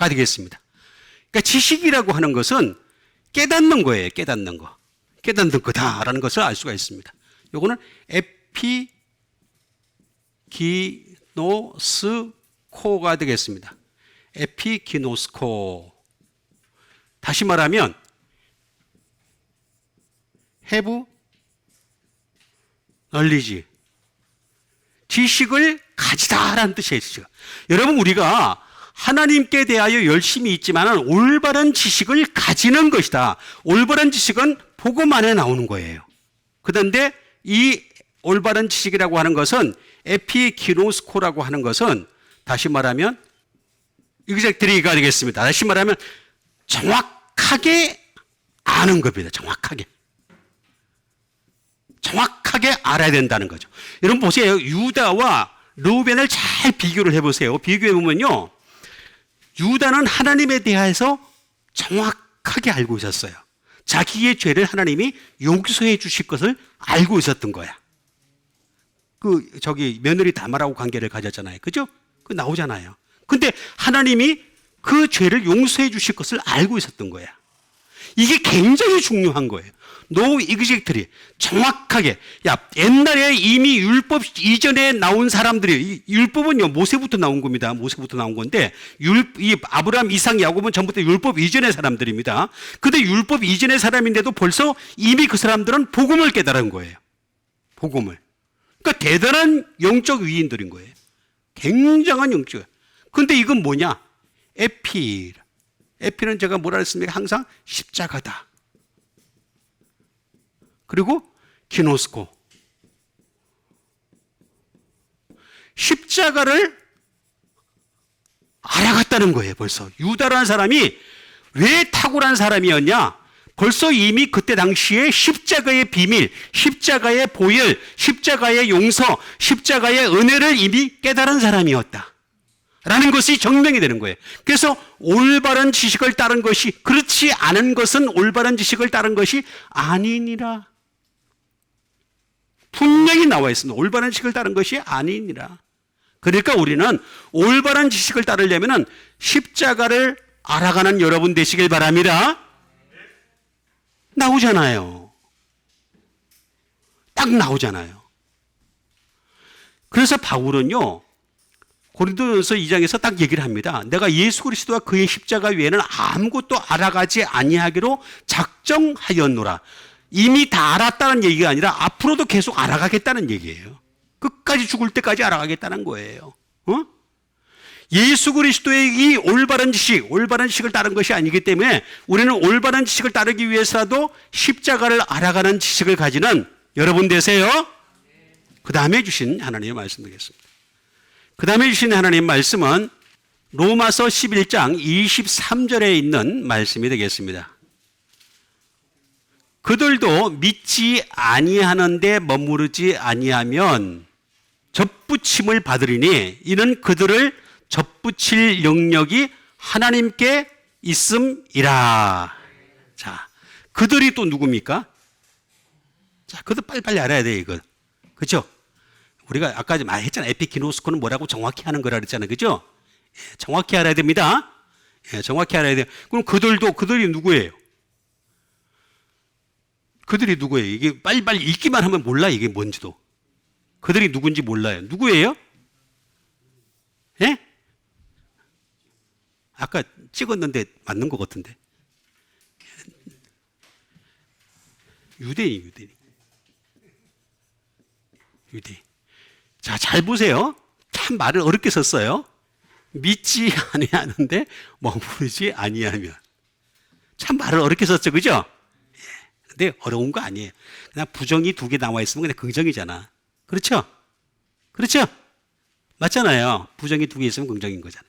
되겠습니다. 그러니까 지식이라고 하는 것은 깨닫는 거예요. 깨닫는 거다라는 것을 알 수가 있습니다. 요거는 에피기노스코가 되겠습니다. 에피기노스코. 다시 말하면 have knowledge, 지식을 가지다라는 뜻이에요. 여러분, 우리가 하나님께 대하여 열심히 있지만 올바른 지식을 가지는 것이다. 올바른 지식은 복음 안에 나오는 거예요. 그런데 이 올바른 지식이라고 하는 것은 에피기노스코라고 하는 것은 다시 말하면 이그젝트리가 되겠습니다. 다시 말하면 정확하게 아는 겁니다. 정확하게 알아야 된다는 거죠. 여러분 보세요. 유다와 르우벤을 잘 비교를 해보세요. 비교해보면요, 유다는 하나님에 대해서 정확하게 알고 있었어요. 자기의 죄를 하나님이 용서해 주실 것을 알고 있었던 거야. 며느리 다말하고 관계를 가졌잖아요. 그죠? 그 나오잖아요. 근데 하나님이 그 죄를 용서해 주실 것을 알고 있었던 거야. 이게 굉장히 중요한 거예요. 노 이그젝트리, 정확하게. 옛날에 이미 율법 이전에 나온 사람들이, 율법은요 모세부터 나온 겁니다. 모세부터 나온 건데, 이 아브라함, 이삭, 야곱은 전부터 율법 이전의 사람들입니다. 근데 율법 이전의 사람인데도 벌써 이미 그 사람들은 복음을 깨달은 거예요. 복음을. 그러니까 대단한 영적 위인들인 거예요. 굉장한 영적. 근데 이건 뭐냐? 에피는 제가 뭐라 했습니까? 항상 십자가다. 그리고 기노스코. 십자가를 알아갔다는 거예요. 벌써 유다라는 사람이 왜 탁월한 사람이었냐? 벌써 이미 그때 당시에 십자가의 비밀, 십자가의 보혈, 십자가의 용서, 십자가의 은혜를 이미 깨달은 사람이었다 라는 것이 증명이 되는 거예요. 그래서 올바른 지식을 따른 것이, 그렇지 않은 것은 올바른 지식을 따른 것이 아니니라. 분명히 나와 있습니다. 올바른 지식을 따른 것이 아니니라. 그러니까 우리는 올바른 지식을 따르려면 십자가를 알아가는 여러분 되시길 바랍니다. 나오잖아요. 딱 나오잖아요. 그래서 바울은요, 고린도전서 2장에서 딱 얘기를 합니다. 내가 예수 그리스도와 그의 십자가 외에는 아무것도 알아가지 아니하기로 작정하였노라. 이미 다 알았다는 얘기가 아니라 앞으로도 계속 알아가겠다는 얘기예요. 끝까지 죽을 때까지 알아가겠다는 거예요. 예수 그리스도의 이 올바른 지식을 따른 것이 아니기 때문에 우리는 올바른 지식을 따르기 위해서라도 십자가를 알아가는 지식을 가지는 여러분 되세요. 그 다음에 주신 하나님의 말씀 되겠습니다. 그 다음에 주신 하나님의 말씀은 로마서 11장 23절에 있는 말씀이 되겠습니다. 그들도 믿지 아니하는데 머무르지 아니하면 접붙임을 받으리니 이는 그들을 접붙일 영역이 하나님께 있음이라. 자, 그들이 또 누굽니까? 자, 그들 빨리빨리 알아야 돼, 이거. 그죠? 우리가 아까 많이 했잖아. 에피키노스코는 뭐라고 정확히 하는 거라 그랬잖아요. 그죠? 예, 정확히 알아야 됩니다. 예, 정확히 알아야 돼요. 그럼 그들이 누구예요? 그들이 누구예요? 이게 빨리빨리 읽기만 하면 몰라, 이게 뭔지도. 그들이 누군지 몰라요. 누구예요? 예? 아까 찍었는데 맞는 것 같은데. 유대인. 자, 잘 보세요. 참 말을 어렵게 썼어요. 믿지 아니하는데 머무르지 아니하면. 참 말을 어렵게 썼죠, 그죠? 근데 어려운 거 아니에요. 그냥 부정이 2개 나와 있으면 그냥 긍정이잖아. 그렇죠? 그렇죠? 맞잖아요. 부정이 2개 있으면 긍정인 거잖아.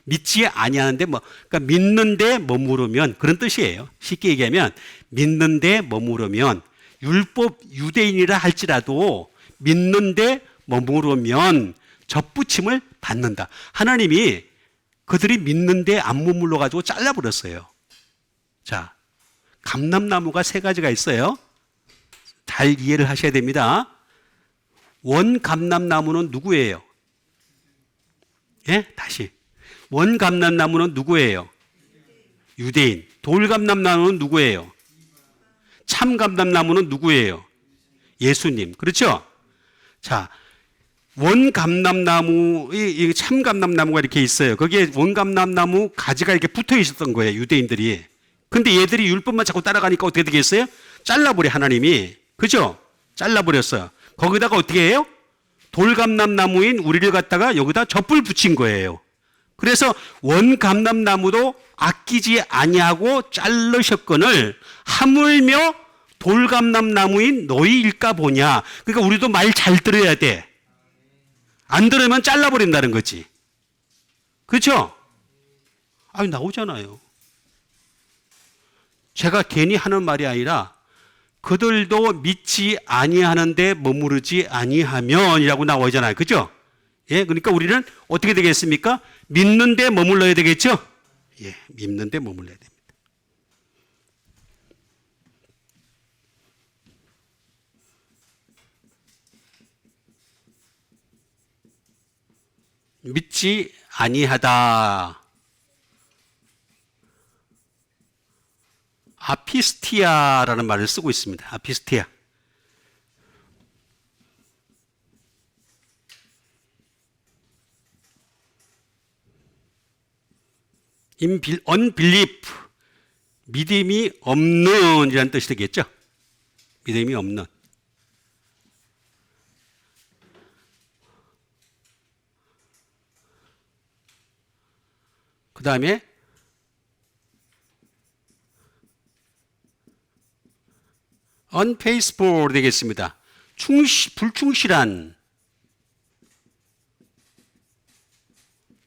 믿지 아니하는데 그러니까 믿는데 머무르면 그런 뜻이에요. 쉽게 얘기하면 믿는데 머무르면 율법 유대인이라 할지라도 믿는데 머무르면 접붙임을 받는다. 하나님이 그들이 믿는데 안 머물러 가지고 잘라버렸어요. 자, 감람나무가 3가지가 있어요. 잘 이해를 하셔야 됩니다. 원감람나무는 누구예요? 예? 다시. 원감람나무는 누구예요? 유대인. 돌감람나무는 누구예요? 참감람나무는 누구예요? 예수님. 그렇죠? 자, 원감람나무, 이 참감람나무가 이렇게 있어요. 거기에 원감람나무 가지가 이렇게 붙어 있었던 거예요, 유대인들이. 근데 얘들이 율법만 자꾸 따라가니까 어떻게 되겠어요? 잘라버려, 하나님이. 그죠? 잘라버렸어요. 거기다가 어떻게 해요? 돌감람나무인 우리를 갖다가 여기다 젖불 붙인 거예요. 그래서 원감람나무도 아끼지 아니하고 자르셨거늘 하물며 돌감람나무인 너희일까 보냐. 그러니까 우리도 말 잘 들어야 돼. 안 들으면 잘라버린다는 거지. 그렇죠? 아니, 나오잖아요. 제가 괜히 하는 말이 아니라 그들도 믿지 아니하는데 머무르지 아니하면이라고 나오잖아요. 그죠? 예, 그러니까 우리는 어떻게 되겠습니까? 믿는데 머물러야 되겠죠? 예, 믿는데 머물러야 됩니다. 믿지 아니하다. 아피스티아라는 말을 쓰고 있습니다. 아피스티아. unbelief, 믿음이 없는 이라는 뜻이 되겠죠. 믿음이 없는. 그 다음에 unfaithful 되겠습니다.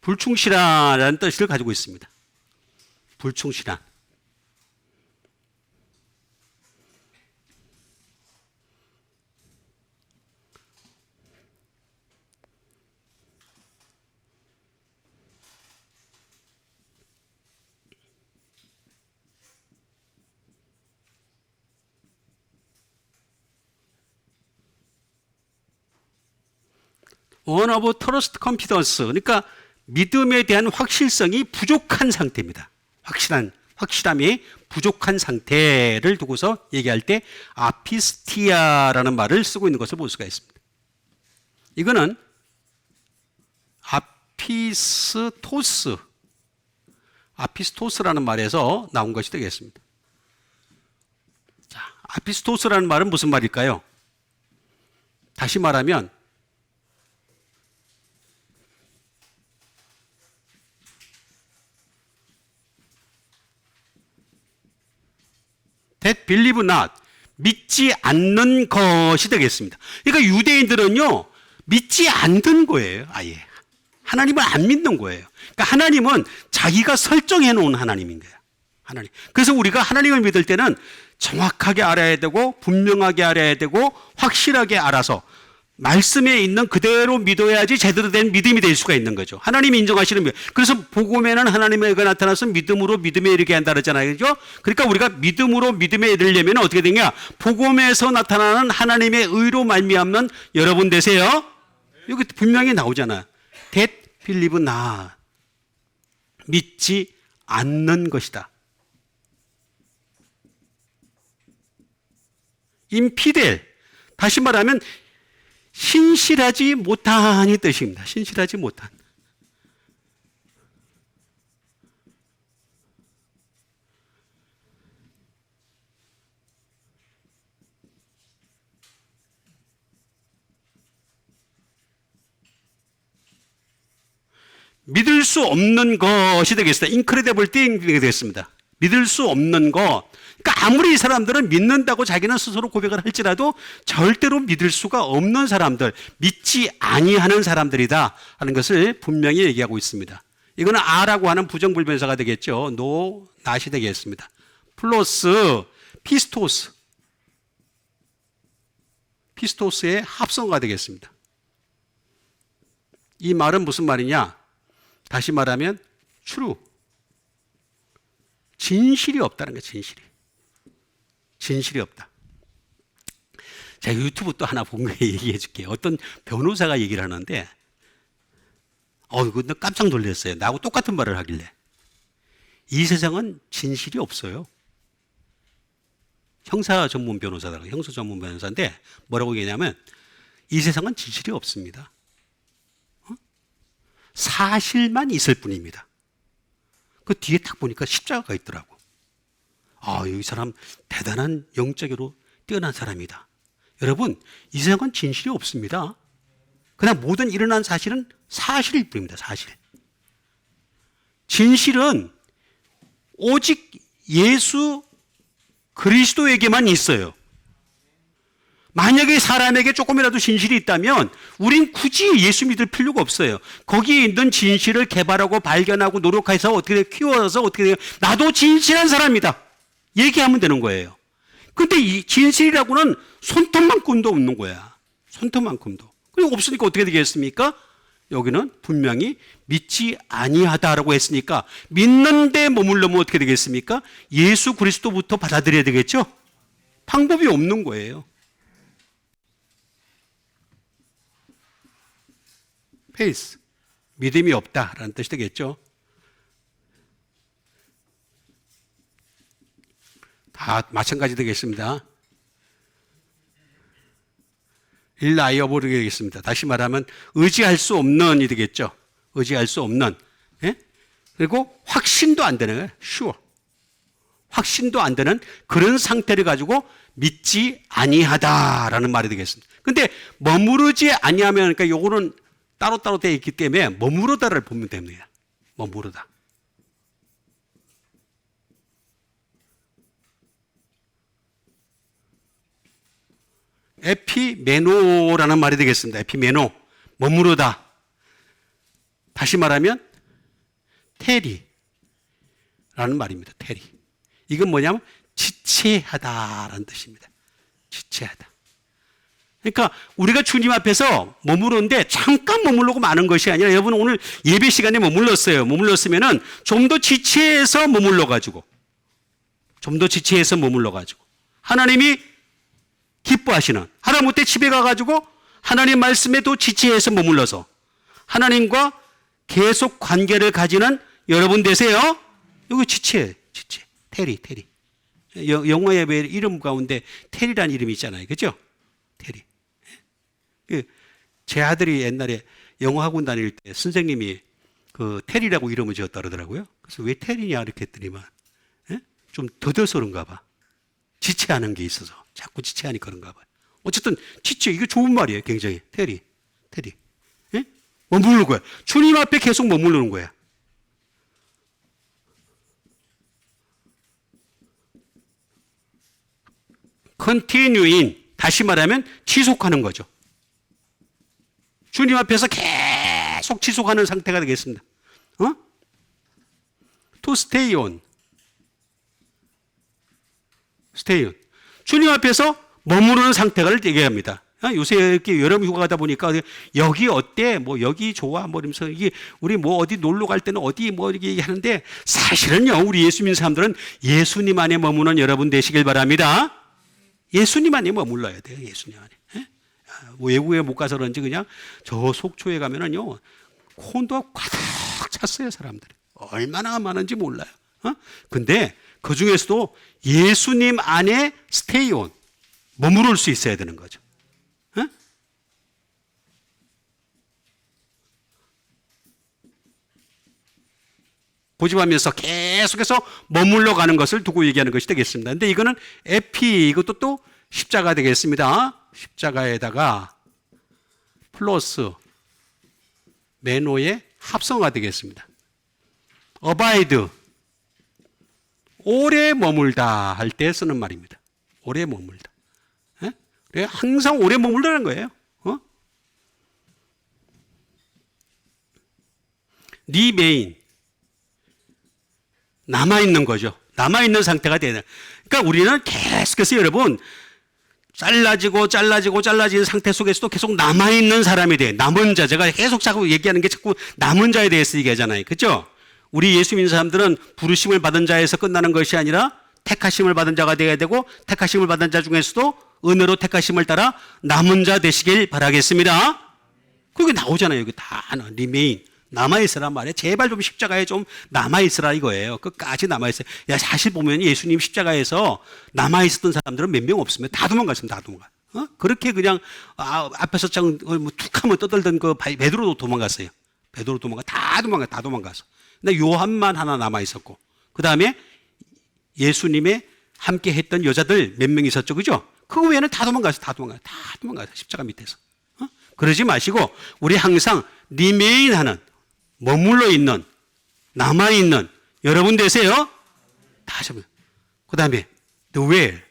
불충실한라는 뜻을 가지고 있습니다. 불충실한. one of trust confidence. 그러니까 믿음에 대한 확실성이 부족한 상태입니다. 확실함이 부족한 상태를 두고서 얘기할 때 아피스티아라는 말을 쓰고 있는 것을 볼 수가 있습니다. 이거는 아피스토스라는 말에서 나온 것이 되겠습니다. 자, 아피스토스라는 말은 무슨 말일까요? 다시 말하면 that believe not, 믿지 않는 것이 되겠습니다. 그러니까 유대인들은요, 믿지 않는 거예요, 아예. 하나님을 안 믿는 거예요. 그러니까 하나님은 자기가 설정해 놓은 하나님인 거예요. 하나님. 그래서 우리가 하나님을 믿을 때는 정확하게 알아야 되고, 분명하게 알아야 되고, 확실하게 알아서 말씀에 있는 그대로 믿어야지 제대로 된 믿음이 될 수가 있는 거죠. 하나님이 인정하시는 믿음. 그래서 복음에는 하나님의 의가 나타나서 믿음으로 믿음에 이르게 한다 그랬잖아요. 그죠? 그러니까 우리가 믿음으로 믿음에 이르려면 어떻게 되냐? 복음에서 나타나는 하나님의 의로 말미암는 여러분 되세요. 여기 분명히 나오잖아요. that believe not. 믿지 않는 것이다. infidel. 다시 말하면 신실하지 못한이 뜻입니다. 신실하지 못한. 믿을 수 없는 것이 되겠습니다. incredible thing이 되겠습니다. 믿을 수 없는 것. 그러니까 아무리 이 사람들은 믿는다고 자기는 스스로 고백을 할지라도 절대로 믿을 수가 없는 사람들, 믿지 아니하는 사람들이다 하는 것을 분명히 얘기하고 있습니다. 이거는 아라고 하는 부정불변사가 되겠죠. no, not이 되겠습니다. 플러스 피스토스의 합성어가 되겠습니다. 이 말은 무슨 말이냐? 다시 말하면 true. 진실이 없다는 거예요. 진실이 없다. 제가 유튜브 또 하나 본 거 얘기해 줄게요. 어떤 변호사가 얘기를 하는데 이거 깜짝 놀랐어요. 나하고 똑같은 말을 하길래. 이 세상은 진실이 없어요. 형사 전문 변호사인데 뭐라고 얘기하냐면 이 세상은 진실이 없습니다. 사실만 있을 뿐입니다. 그 뒤에 딱 보니까 십자가가 있더라고. 이 사람 대단한 영적으로 뛰어난 사람이다. 여러분, 이 세상은 진실이 없습니다. 그냥 모든 일어난 사실은 사실일 뿐입니다. 사실. 진실은 오직 예수 그리스도에게만 있어요. 만약에 사람에게 조금이라도 진실이 있다면 우린 굳이 예수 믿을 필요가 없어요. 거기에 있는 진실을 개발하고 발견하고 노력해서 어떻게 키워서 어떻게 나도 진실한 사람이다. 얘기하면 되는 거예요. 근데 이 진실이라고는 손톱만큼도 없는 거야. 손톱만큼도. 그리고 없으니까 어떻게 되겠습니까? 여기는 분명히 믿지 아니하다라고 했으니까 믿는데 머물려면 어떻게 되겠습니까? 예수 그리스도부터 받아들여야 되겠죠? 방법이 없는 거예요. 페이스, 믿음이 없다라는 뜻이 되겠죠. 다 마찬가지 되겠습니다. 일라이어버리 되겠습니다. 다시 말하면 의지할 수 없는이 되겠죠. 의지할 수 없는. 예? 그리고 확신도 안 되는 거예요. sure. 확신도 안 되는 그런 상태를 가지고 믿지 아니하다라는 말이 되겠습니다. 근데 머무르지 아니하면 그러니까 요거는 따로따로 되어 있기 때문에 머무르다를 보면 됩니다. 머무르다. 에피메노라는 말이 되겠습니다. 에피메노. 머무르다. 다시 말하면 테리라는 말입니다. 테리. 이건 뭐냐면 지체하다라는 뜻입니다. 지체하다. 그러니까 우리가 주님 앞에서 머무르는데 잠깐 머무르고 마는 것이 아니라 여러분 오늘 예배 시간에 머물렀어요. 머물렀으면은 좀 더 지체해서 머물러가지고 하나님이 기뻐하시는 하다못해 집에 가가지고 하나님 말씀에 또 지체해서 머물러서 하나님과 계속 관계를 가지는 여러분 되세요. 이거 지체, 지체. 테리, 테리. 영어의 이름 가운데 테리라는 이름이 있잖아요. 그죠? 테리. 제 아들이 옛날에 영어 학원 다닐 때 선생님이 그 테리라고 이름을 지었다 그러더라고요. 그래서 왜 테리냐 이렇게 했더니만 좀 더뎌서 그런가 봐. 지체하는 게 있어서 자꾸 지체하니까 그런가 봐요. 어쨌든 지체 이거 좋은 말이에요. 굉장히 테리, 테리. 머무르는 거야. 주님 앞에 계속 머무르는 거야. continuing, 다시 말하면 지속하는 거죠. 주님 앞에서 계속 지속하는 상태가 되겠습니다. to stay on. stay on. 주님 앞에서 머무르는 상태를 얘기합니다. 요새 이렇게 여름 휴가가다 보니까 여기 어때? 뭐 여기 좋아? 뭐 이러면서 이게 우리 뭐 어디 놀러 갈 때는 어디 뭐 이렇게 얘기하는데 사실은요 우리 예수 믿는 사람들은 예수님 안에 머무는 여러분 되시길 바랍니다. 예수님 안에 머물러야 돼요. 예수님 안에. 외국에 못 가서 그런지 그냥 저 속초에 가면은요 콘도가 가득 찼어요 사람들이. 얼마나 많은지 몰라요. 근데 그 중에서도 예수님 안에 스테이 온 머무를 수 있어야 되는 거죠. 고집하면서 계속해서 머물러 가는 것을 두고 얘기하는 것이 되겠습니다. 근데 이거는 에피, 이것도 또 십자가 되겠습니다. 십자가에다가 플러스 메노의 합성화 되겠습니다. 어바이드, 오래 머물다 할 때 쓰는 말입니다. 오래 머물다. 항상 오래 머물다는 거예요. 리메인, 남아있는 거죠. 남아있는 상태가 되는. 그러니까 우리는 계속해서 여러분, 잘라진 상태 속에서도 계속 남아있는 사람이 돼. 남은 자. 제가 계속 자꾸 얘기하는 게 자꾸 남은 자에 대해서 얘기하잖아요. 그죠? 우리 예수 믿는 사람들은 부르심을 받은 자에서 끝나는 것이 아니라 택하심을 받은 자가 되어야 되고 택하심을 받은 자 중에서도 은혜로 택하심을 따라 남은 자 되시길 바라겠습니다. 그게 나오잖아요. 여기 다 리메인. 남아있으란 말이에요. 제발 좀 십자가에 좀 남아있으라 이거예요. 끝까지 남아있어요. 야, 사실 보면 예수님 십자가에서 남아있었던 사람들은 몇 명 없습니다. 다 도망갔습니다. 다 도망가. 그렇게 그냥, 앞에서 툭 하면 떠들던 그 베드로도 도망갔어요. 베드로 다 도망갔어. 근데 요한만 하나 남아있었고, 그 다음에 예수님의 함께 했던 여자들 몇 명 있었죠. 그죠? 그 외에는 다 도망갔어요. 다 도망갔어요. 십자가 밑에서. 그러지 마시고, 우리 항상 리메인 하는, 머물러 있는, 남아있는 여러분 되세요. 다시 한번. 그 다음에 dwell,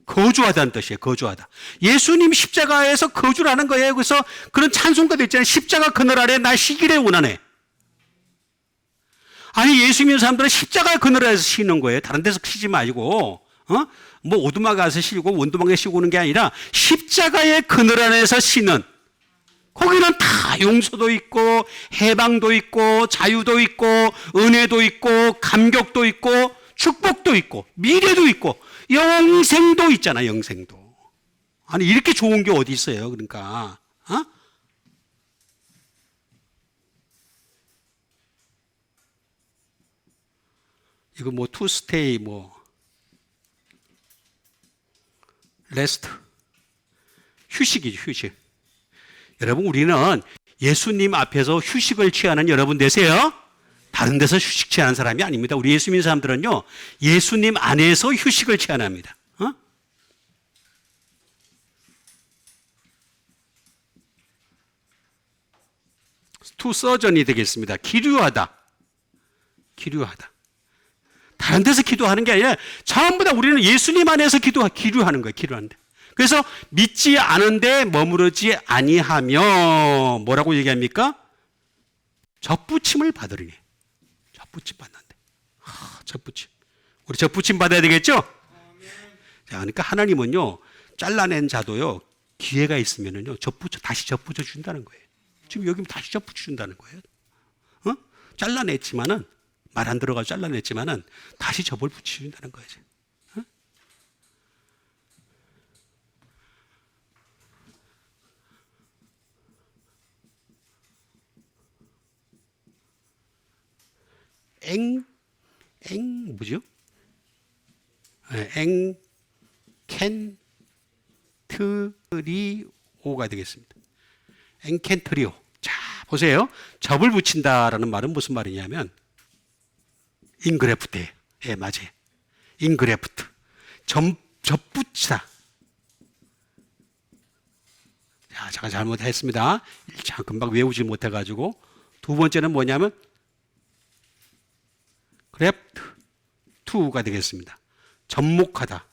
거주하다는 뜻이에요. 거주하다. 예수님 십자가에서 거주라는 거예요. 그래서 그런 찬송가도 있잖아요. 십자가 그늘 아래 나 쉬기를 원하네. 아니 예수 믿는 사람들은 십자가 그늘 아래서 쉬는 거예요. 다른 데서 쉬지 말고 뭐 오두막 가서 쉬고 원두막에 쉬고 오는 게 아니라 십자가의 그늘 안에서 쉬는, 거기는 다 용서도 있고 해방도 있고 자유도 있고 은혜도 있고 감격도 있고 축복도 있고 미래도 있고 영생도 있잖아. 영생도. 아니 이렇게 좋은 게 어디 있어요. 그러니까 이거 뭐 to stay 뭐 rest, 휴식이죠. 휴식. 여러분 우리는 예수님 앞에서 휴식을 취하는 여러분 되세요. 다른 데서 휴식 취하는 사람이 아닙니다. 우리 예수 믿는 사람들은요 예수님 안에서 휴식을 취합니다. to surgeon이 되겠습니다. 기류하다. 다른 데서 기도하는 게 아니라 전부 다 우리는 예수님 안에서 기류하는 거예요. 기류하는데. 그래서 믿지 않은데 머무르지 아니하며 뭐라고 얘기합니까? 접붙임을 받으리니. 접붙임 받는데. 접붙임. 우리 접붙임 받아야 되겠죠? 자, 그러니까 하나님은요 잘라낸 자도요 기회가 있으면은요 다시 접붙여 준다는 거예요. 지금 여기 다시 접붙여 준다는 거예요. 잘라냈지만은 말 안 들어가서 잘라냈지만은 다시 접을 붙여준다는 거예요. 뭐죠? 엔캔트리오가 되겠습니다. 엔캔트리오. 자, 보세요. 접을 붙인다라는 말은 무슨 말이냐면 인그래프트예요. 예, 맞아요. 인그래프트. 접붙이다. 자, 제가 잘못했습니다. 참 금방 외우지 못해가지고. 두 번째는 뭐냐면 그래프트 투가 되겠습니다. 접목하다.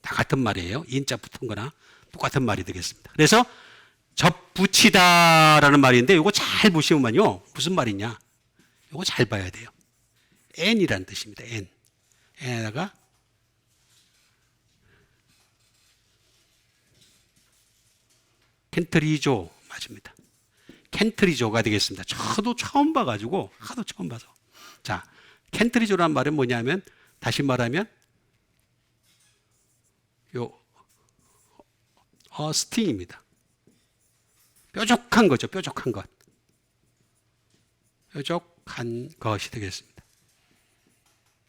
다 같은 말이에요. 인자 붙은 거나 똑같은 말이 되겠습니다. 그래서 접붙이다라는 말인데 이거 잘 보시면요. 무슨 말이냐. 이거 잘 봐야 돼요. n이라는 뜻입니다. n에다가 켄트리조 맞습니다. 켄트리조가 되겠습니다. 저도 처음 봐가지고 하도 처음 봐서. 자, 켄트리조란 말은 뭐냐면 다시 말하면 스팅입니다. 뾰족한 거죠. 뾰족한 것. 뾰족한 것이 되겠습니다.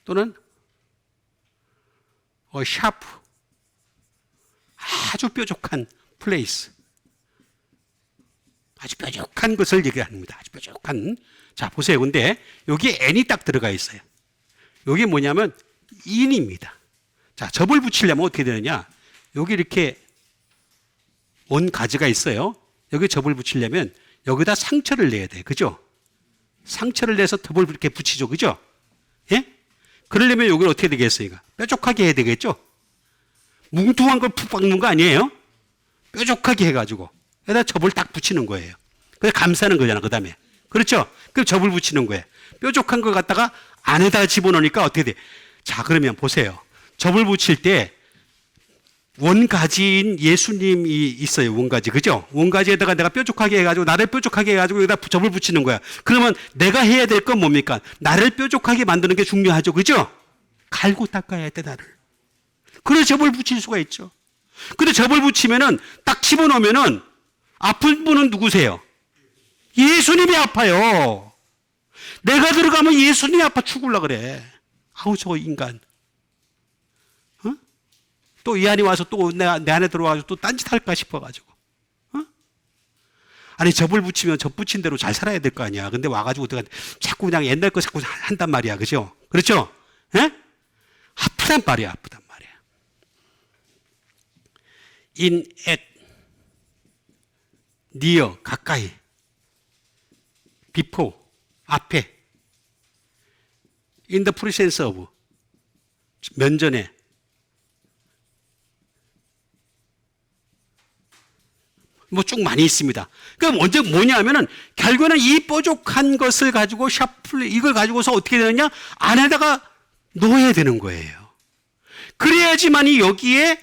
또는 샤프. 아주 뾰족한 플레이스. 아주 뾰족한 것을 얘기합니다. 아주 뾰족한. 자, 보세요. 근데 여기에 n이 딱 들어가 있어요. 여기 뭐냐면 in입니다. 자, 접을 붙이려면 어떻게 되느냐? 여기 이렇게 원 가지가 있어요. 여기 접을 붙이려면 여기다 상처를 내야 돼요. 그죠? 상처를 내서 접을 이렇게 붙이죠. 그죠? 예? 그러려면 여기를 어떻게 되겠어요? 뾰족하게 해야 되겠죠? 뭉퉁한 걸 푹 박는 거 아니에요? 뾰족하게 해가지고 여기다 접을 딱 붙이는 거예요. 그래서 감싸는 거잖아. 그 다음에. 그렇죠? 그럼 접을 붙이는 거예요. 뾰족한 걸 갖다가 안에다가 집어넣으니까 어떻게 돼? 자, 그러면 보세요. 접을 붙일 때 원가지인 예수님이 있어요. 원가지. 그죠? 원가지에다가 내가 뾰족하게 해가지고 나를 뾰족하게 해가지고 여기다 접을 붙이는 거야. 그러면 내가 해야 될 건 뭡니까? 나를 뾰족하게 만드는 게 중요하죠. 그죠? 갈고 닦아야 돼, 나를. 그래 접을 붙일 수가 있죠. 근데 접을 붙이면은 딱 집어넣으면은 아픈 분은 누구세요? 예수님이 아파요. 내가 들어가면 예수님이 아파 죽을라 그래. 아우 저 인간. 어? 또 이 안에 와서 또 내 안에 들어와서 또 딴짓할까 싶어가지고. 어? 아니 접을 붙이면 접 붙인 대로 잘 살아야 될 거 아니야. 근데 와가지고 내가 자꾸 그냥 옛날 거 자꾸 한단 말이야. 그죠? 그렇죠? 예? 아프단 말이야. 아프단 말이야. in at near 가까이 before 앞에 in the presence of 면전에 뭐 쭉 많이 있습니다. 그럼 먼저 뭐냐면은 결국에는 이 뾰족한 것을 가지고 샤플 이걸 가지고서 어떻게 되느냐 안에다가 넣어야 되는 거예요. 그래야지만이 여기에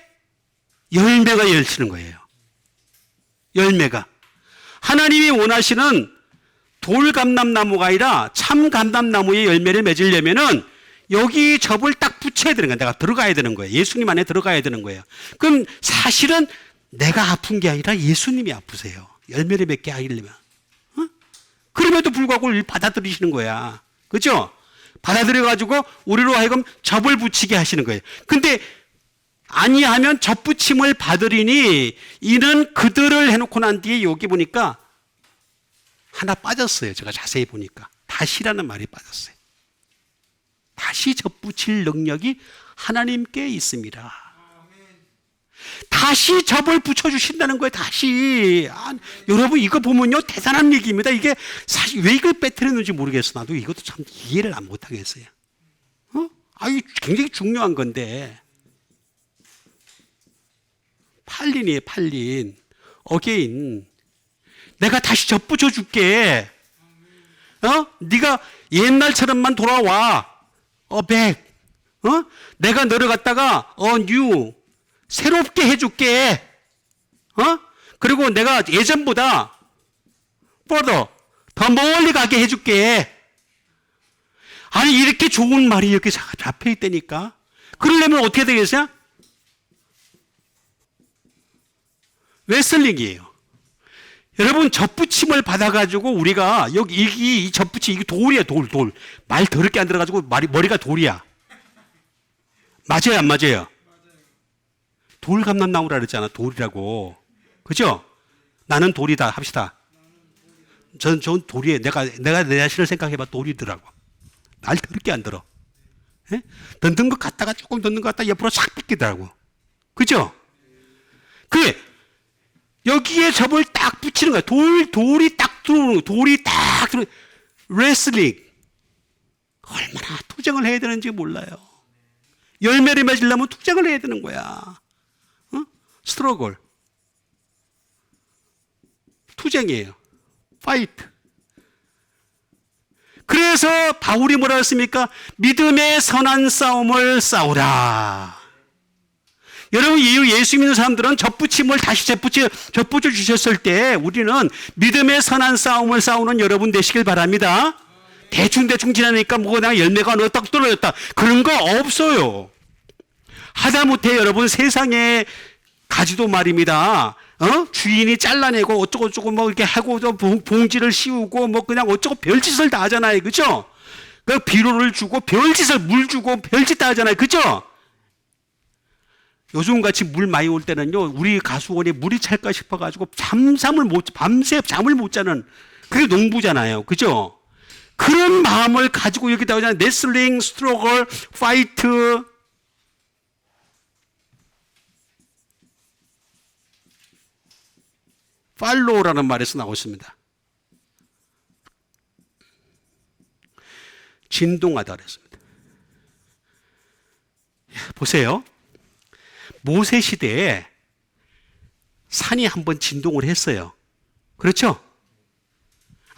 열매가 열리는 거예요. 열매가 하나님이 원하시는 돌감람나무가 아니라 참감람나무의 열매를 맺으려면은 여기 접을 딱 붙여야 되는 거야. 내가 들어가야 되는 거예요. 예수님 안에 들어가야 되는 거예요. 그럼 사실은 내가 아픈 게 아니라 예수님이 아프세요. 열매를 맺게 하려면. 어? 그럼에도 불구하고 받아들이시는 거야. 그렇죠? 받아들여가지고 우리로 하여금 접을 붙이게 하시는 거예요. 근데 아니하면 접붙임을 받으리니 이는 그들을 해놓고 난 뒤에 여기 보니까 하나 빠졌어요. 제가 자세히 보니까 다시라는 말이 빠졌어요. 다시 접붙일 능력이 하나님께 있습니다. 다시 접을 붙여주신다는 거예요. 다시. 여러분 이거 보면요 대단한 얘기입니다. 이게 사실 왜 이걸 빼뜨렸는지 모르겠어. 나도 이것도 참 이해를 안 못하겠어요. 이게 굉장히 중요한 건데. 팔린이에요. 팔린. 어게인. 내가 다시 접붙여 줄게. 네가 옛날처럼만 돌아와. 백. 내가 너를 갖다가 뉴. 새롭게 해줄게. 그리고 내가 예전보다 더 멀리 가게 해줄게. 아니 이렇게 좋은 말이 이렇게 잡혀 있다니까. 그러려면 어떻게 되겠어요? 웨슬링이에요. 여러분 접붙임을 받아가지고 우리가 여기 이 접붙임 이게 돌이야 돌. 말 더럽게 안 들어가지고 머리가 돌이야. 맞아요 안 맞아요? 돌감람나무라 그랬잖아. 돌이라고. 그죠? 나는 돌이다 합시다. 전 돌이에요. 내가 내 자신을 생각해봐 돌이더라고. 말 더럽게 안 들어. 예? 던든 것 같다가 조금 던든 것 같다가 옆으로 싹 빗기더라고. 그죠? 그래. 여기에 접을 딱 붙이는 거야. 돌이 딱 들어오는 거야. 레슬링. 얼마나 투쟁을 해야 되는지 몰라요. 열매를 맺으려면 투쟁을 해야 되는 거야. 어? 스트러글. 투쟁이에요. 파이트. 그래서 바울이 뭐라 했습니까? 믿음의 선한 싸움을 싸우라. 여러분 예수 믿는 사람들은 접붙임을 다시 접붙여 주셨을 때 우리는 믿음의 선한 싸움을 싸우는 여러분 되시길 바랍니다. 대충 지나니까 뭐가 내가 열매가 떡 떨어졌다. 그런 거 없어요. 하다못해 여러분 세상에 가지도 말입니다. 주인이 잘라내고 어쩌고 뭐 이렇게 하고 봉지를 씌우고 뭐 그냥 어쩌고 별짓을 다 하잖아요. 그죠? 그 비료를 주고 별짓을 물 주고 별짓 다 하잖아요. 그죠? 요즘 같이 물 많이 올 때는요, 우리 가수원에 물이 찰까 싶어가지고 밤새 잠을 못 자는 그게 농부잖아요. 그죠? 그런 마음을 가지고 여기다 그냥 레슬링, 스트러글, 파이트. 팔로우라는 말에서 나오고 있습니다. 진동하다 그랬습니다. 보세요. 모세 시대에 산이 한번 진동을 했어요. 그렇죠?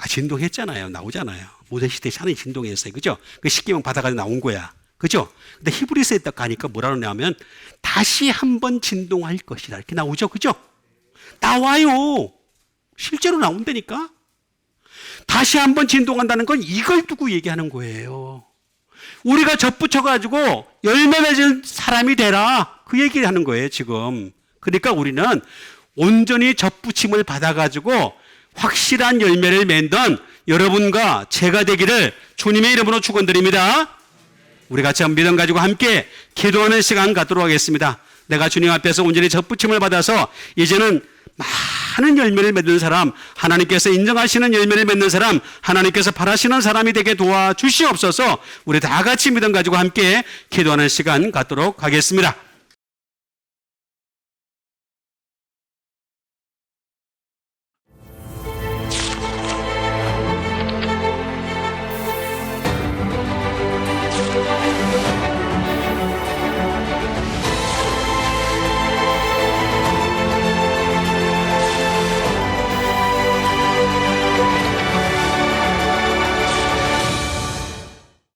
진동했잖아요. 나오잖아요. 모세 시대에 산이 진동했어요. 그죠? 그 십계명 받아가지고 나온 거야. 그죠? 근데 히브리서에 딱 가니까 뭐라 그러냐면 다시 한번 진동할 것이다. 이렇게 나오죠. 그죠? 나와요. 실제로 나온다니까. 다시 한번 진동한다는 건 이걸 두고 얘기하는 거예요. 우리가 접붙여가지고 열매 맺은 사람이 되라. 그 얘기를 하는 거예요, 지금. 그러니까 우리는 온전히 접붙임을 받아가지고 확실한 열매를 맺는 여러분과 제가 되기를 주님의 이름으로 축원드립니다. 우리 같이 한번 믿음 가지고 함께 기도하는 시간 갖도록 하겠습니다. 내가 주님 앞에서 온전히 접붙임을 받아서 이제는 많은 열매를 맺는 사람, 하나님께서 인정하시는 열매를 맺는 사람, 하나님께서 바라시는 사람이 되게 도와주시옵소서. 우리 다 같이 믿음 가지고 함께 기도하는 시간 갖도록 하겠습니다.